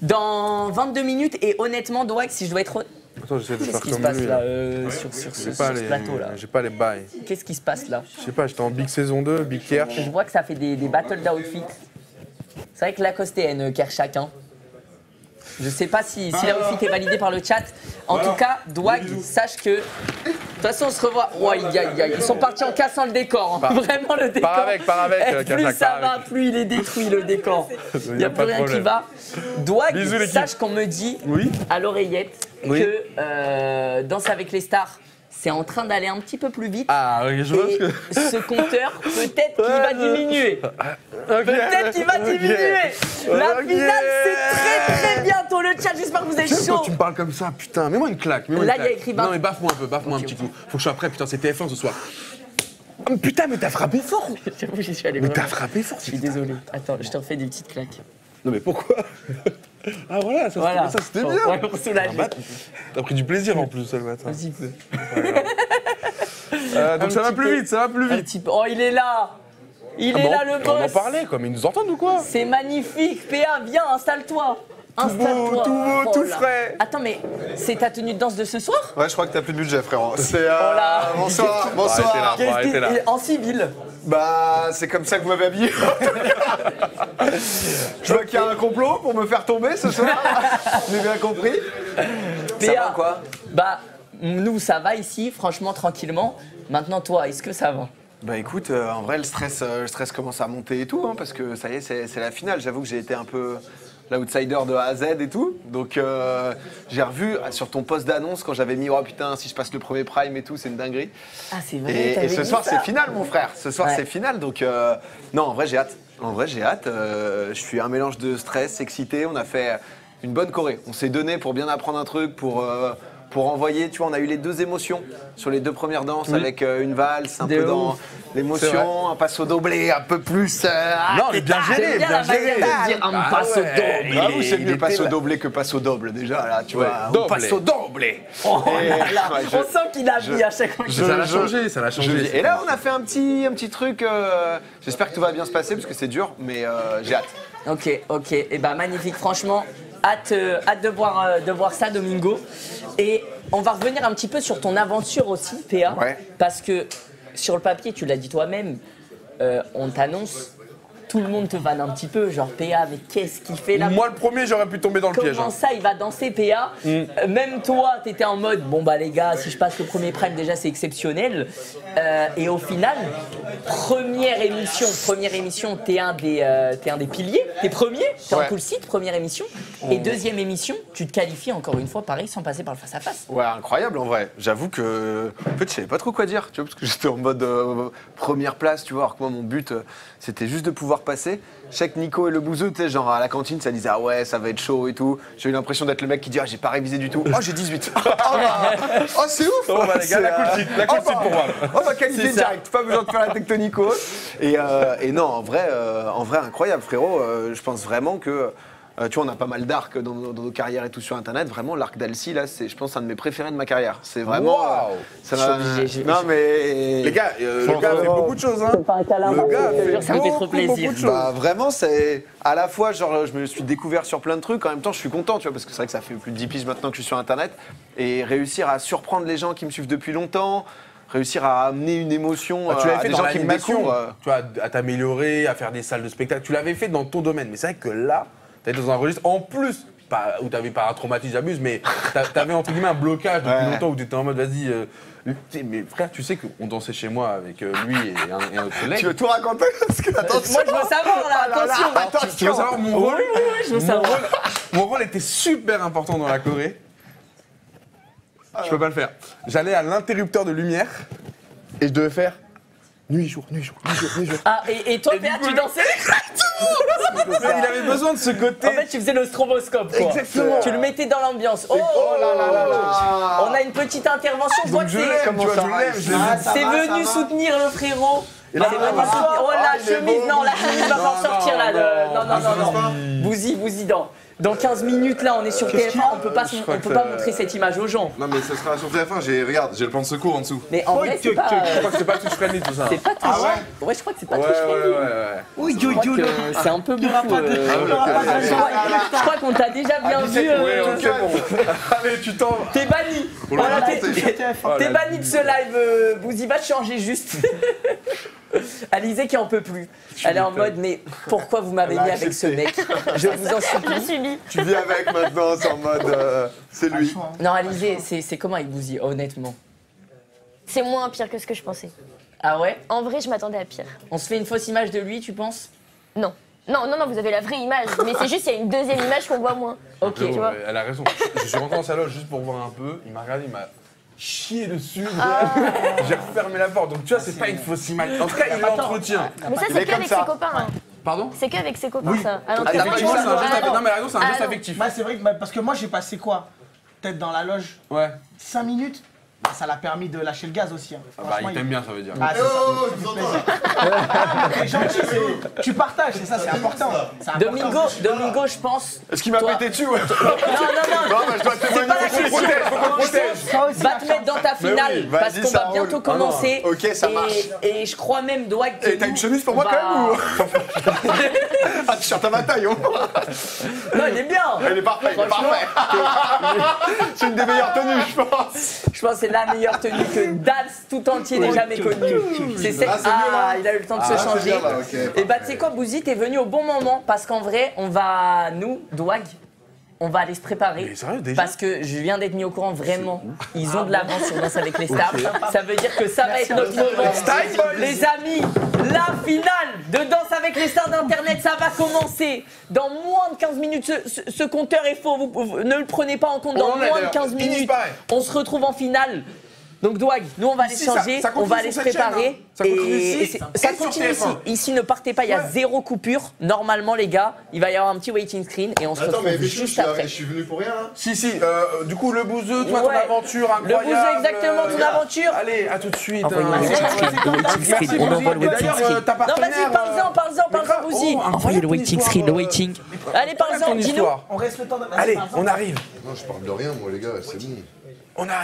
Dans 22 minutes, et honnêtement, Dwag, si je dois être honnête, Attends, j'essaie de qu'est-ce faire qui se comme passe lui. là Là. sur J'ai ce pas les plateau là? j'ai pas les bails. Qu'est-ce qui se passe là? Je sais pas, j'étais en Big Saison 2, Big Kersh. Je vois que ça fait des battles d'outfit. C'est vrai que Lacoste est Kershak, hein. Je sais pas si l'outfit est validé par le chat. En tout cas, Dwag, sache que. De toute façon, on se revoit. Ouais, ils sont partis en cassant le décor. Hein. Vraiment le décor. Pars avec, Eh, plus Kershak, ça pars va, avec. plus il est détruit le décor. Il n'y a pas plus de rien qui problème. va. Dwag, Bisous, l'équipe. sache qu'on me dit Oui. à l'oreillette Oui. que Danse avec les stars, c'est en train d'aller un petit peu plus vite. Ah, oui, je vois Et ce que. ce compteur, peut-être qu'il va diminuer. Peut-être qu'il va diminuer. La Ok. finale, c'est très bientôt. Le chat, j'espère que vous êtes J'aime quand chaud. tu me parles comme ça, putain, mets-moi une claque. mets-moi une Là, il y a claque. écrit Non, mais baffe-moi un peu, baffe-moi un petit coup. Faut que je sois prêt, putain, c'est TF1 ce soir. Oh, mais putain, mais t'as frappé fort. J'avoue, j'y suis allé Mais vraiment. t'as frappé fort. Je suis désolé. Attends, je te refais des petites claques. Non, mais pourquoi? Ah, voilà, Voilà. ça c'était bien. Ouais, pour soulager. T'as pris du plaisir en plus, ça le matin. Un petit peu. Donc ça va petit plus peu. vite, ça va plus Un vite. petit peu. Oh, il est là. Il Ah est bon, là, le on en boss. parlait quoi, mais ils nous entendent ou quoi? C'est magnifique. PA, viens, installe-toi. Installe-toi. tout beau, Oh tout là. frais. Attends, mais c'est ta tenue de danse de ce soir? Ouais, je crois que t'as plus de budget, frérot. C'est. là. Bonsoir, bonsoir. Bon, arrêtez là. En civil. Bah, c'est comme ça que vous m'avez habillé. Je vois qu'il y a un complot pour me faire tomber ce soir. J'ai bien compris. Ça PA, va quoi? Bah, nous, ça va ici, franchement, tranquillement. Maintenant, toi, est-ce que ça va? Bah écoute, en vrai, le stress commence à monter et tout, hein, parce que ça y est, c'est la finale. J'avoue que j'ai été un peu l'outsider de A à Z et tout. Donc j'ai revu sur ton post d'annonce quand j'avais mis « Oh putain, si je passe le premier prime et tout, c'est une dinguerie Ah, c'est ». vrai. Et t'avais ce dit soir, ça. c'est finale, mon frère. Ce soir, Ouais. c'est finale. Donc non, en vrai, j'ai hâte. En vrai, j'ai hâte. Je suis un mélange de stress, excité. On a fait une bonne choré. On s'est donné pour bien apprendre un truc, pour envoyer. Tu vois, on a eu les deux émotions sur les deux premières danses avec une valse, un De peu dans ouf. C'est l'émotion, un passo doblé, un peu plus. Non, mais bien géré, J'aime bien la bien géré. manière de dire un passo Ah double. oui, c'est il mieux était passo là. doblé que passo double déjà là, tu vois. Doblé. Passo doblé. Oh là là, Ouais, on sent qu'il a mis à chaque fois. Ça l'a changé, ça l'a changé. Et là, on a fait un petit truc. J'espère que tout va bien se passer parce que c'est dur, mais j'ai hâte. Ok. Et bah magnifique, franchement, hâte de voir ça, Domingo. Et on va revenir un petit peu sur ton aventure aussi, PA. Ouais. Parce que sur le papier, tu l'as dit toi-même, on t'annonce, tout le monde te vanne un petit peu, genre PA, mais qu'est-ce qu'il fait là? Moi, le premier, j'aurais pu tomber dans le piège. Comment hein. ça, il va danser PA? Même toi, t'étais en mode, bon bah les gars, si je passe le premier prime, déjà c'est exceptionnel. Et au final, première émission, t'es un des piliers, t'es premier, t'es en Ouais. cool site, première émission. Et deuxième émission, tu te qualifies encore une fois, pareil, sans passer par le face-à-face. Ouais, incroyable en vrai. J'avoue que. En fait, je savais pas trop quoi dire, tu vois, parce que j'étais en mode première place, tu vois, alors que moi, mon but, c'était juste de pouvoir passer. Je sais que Nico et le bouseux, tu sais, genre à la cantine, ça disait, ah ouais, ça va être chaud et tout. J'ai eu l'impression d'être le mec qui dit, ah, j'ai pas révisé du tout. Oh, j'ai 18. Oh, c'est ouf. Oh, bah, les gars, la cool sheet, la cool sheet pour moi. Oh, bah, qualité C'est ça. directe, pas besoin de faire la tectonico. Et non, en vrai, incroyable, frérot. Je pense vraiment que Tu vois, on a pas mal d'arcs dans nos carrières et tout sur Internet. Vraiment, l'arc d'Alcy, là, c'est, je pense, un de mes préférés de ma carrière. C'est vraiment. Waouh. Ça Je suis m'a- obligé, Non, mais. Les gars, le gars fait beaucoup de choses. Hein. Pas un câlin, Le gars je te jure, fait ça me fait trop beaucoup, plaisir. beaucoup de choses. Bah, vraiment, c'est. À la fois, genre, je me suis découvert sur plein de trucs. En même temps, je suis content, tu vois, parce que c'est vrai que ça fait plus de 10 piges maintenant que je suis sur Internet. Et réussir à surprendre les gens qui me suivent depuis longtemps. Réussir à amener une émotion Bah, tu l'avais à fait des dans gens qui me l'animation, découvrent. tu vois, à t'améliorer, à faire des salles de spectacle. Tu l'avais fait dans ton domaine. Mais c'est vrai que là, tu dans un registre en plus, pas, où tu n'avais pas un traumatisme, j'abuse, mais tu avais entre guillemets un blocage depuis Ouais. longtemps où tu étais en mode vas-y. Mais frère, tu sais qu'on dansait chez moi avec lui et un autre collègue. Tu veux tout raconter? Parce que, attention. Moi, je veux savoir, là, attention. Tu veux savoir mon rôle? je veux savoir. Mon rôle était super important dans la Corée. Je peux pas le faire. J'allais à l'interrupteur de lumière et je devais faire nuit, jour, nuit, jour, nuit, jour, nuit, jour. Ah, et toi, Et Péa, du coup, tu dansais Mais il avait besoin de ce côté. En fait, tu faisais le stroboscope, quoi. Exactement. Tu le mettais dans l'ambiance. Oh, là là là là. On a une petite intervention. Je vois Donc que je l'aime, c'est. tu vois, je l'aime, je l'aime. C'est venu soutenir le frérot. Et là, C'est ça venu va. soutenir. Oh, la il est chemise, beau, non, la chemise va pas non, sortir là. non, Non. Bouzy, dans 15 minutes là, on est sur TF1, on peut pas montrer cette image aux gens. Non mais ça sera sur TF1, regarde, j'ai le plan de secours en dessous. Mais en vrai, c'est pas. Je crois que c'est pas tout friendly tout ça. C'est pas tout. Ouais, je crois que c'est pas tout. Ouais. Je crois que c'est un peu beaucoup. Je crois qu'on t'a déjà bien vu. Allez, tu t'en vas. T'es banni. Voilà, t'es banni de ce live. Bouzy va te changer juste. Alizé qui en peut plus. Elle est en mode, mais pourquoi vous m'avez mis avec ce mec? Je vous en supplie. Tu vis avec maintenant, c'est en mode c'est lui. Non, Alizé, c'est comment avec Bouzy, honnêtement? C'est moins pire que ce que je pensais. Ah ouais? En vrai, je m'attendais à pire. On se fait une fausse image de lui, tu penses? Non. Non, vous avez la vraie image. Mais c'est juste, il y a une deuxième image qu'on voit moins. Ok. Tu vois. Elle a raison. Je suis rentré dans sa loge juste pour voir un peu. Il m'a regardé, il m'a chié dessus. J'ai refermé la porte. Donc tu vois, c'est pas une fausse image. En tout cas, il l'entretient. Mais ça, c'est qu'avec ses copains. Hein. Pardon? C'est qu'avec ses copains, Oui. ça. À Effectivement, c'est un geste affectif. Non, mais elle a raison, c'est un geste non. affectif. Bah, c'est vrai que, parce que moi j'ai passé quoi? Peut-être dans la loge Ouais. 5 minutes. Bah, ça l'a permis de lâcher le gaz aussi. Hein. Ah bah, Franchement, il t'aime bien, ça veut dire. Ah, c'est ça. C'est gentil, tu partages, c'est ça, c'est important. C'est important. Domingo, je pense. Est-ce qu'il m'a Toi- pété dessus? Ouais. Non, mais je dois c'est témoigner. pas la question. Faut qu'on protège. Ça aussi, Va la te mettre dans ta finale vas-y, parce qu'on ça va roule. bientôt commencer. non. Ok, ça marche. Et je crois même, Douag, que Et t'as nous, une chemise pour moi on quand même ou Ah, t-shirt à ma taille, hein. Non, il est bien. Elle est parfaite, il est parfait. C'est une des meilleures tenues, je pense. Je pense que c'est la meilleure tenue que Dals tout entier n'ait jamais connue. C'est celle. Ah, c'est mieux, là. Il a eu le temps de Ah, se c'est changer. bien, là, ok. Et bah, tu sais quoi, Bouzy, t'es venu au bon moment parce qu'en vrai, on va, nous, Douag, on va aller se préparer. Mais sérieux, déjà? Parce que je viens d'être mis au courant, vraiment, ils ont de l'avance sur Danse avec les stars. Ça veut dire que ça va être notre moment. Les amis, la finale de Danse avec les stars d'Internet, ça va commencer dans moins de 15 minutes. Ce compteur est faux, vous ne le prenez pas en compte. Dans On en est moins de d'ailleurs. 15 Il minutes, disparaît. on se retrouve en finale. Donc Douag, nous on va aller Ici, ça- changer, ça on continue va aller se sur cette chaîne, préparer. hein. Ça continue ici, ça et sur continue ici. TF1. Ici, ne partez pas, il y a zéro coupure. Normalement, les gars, il va y avoir un petit waiting screen et on se Attends, mais retrouve Bichou, juste après. je suis venu pour rien là. Si, du coup, le bouseux, toi, ton Ouais. aventure Le incroyable. bouseux, exactement, ton aventure. Allez, à tout de suite. Envoyez-moi le waiting screen, le waiting screen, on envoie le Et waiting d'ailleurs, screen. ta Non, partenaire, vas-y, parle-en, Bouzy. Envoyez le waiting screen, le waiting. Allez, parle-en, ton dis-nous. histoire. On reste le temps de. Allez, on arrive. Non, je parle de rien, moi les gars, c'est bon. On arrive.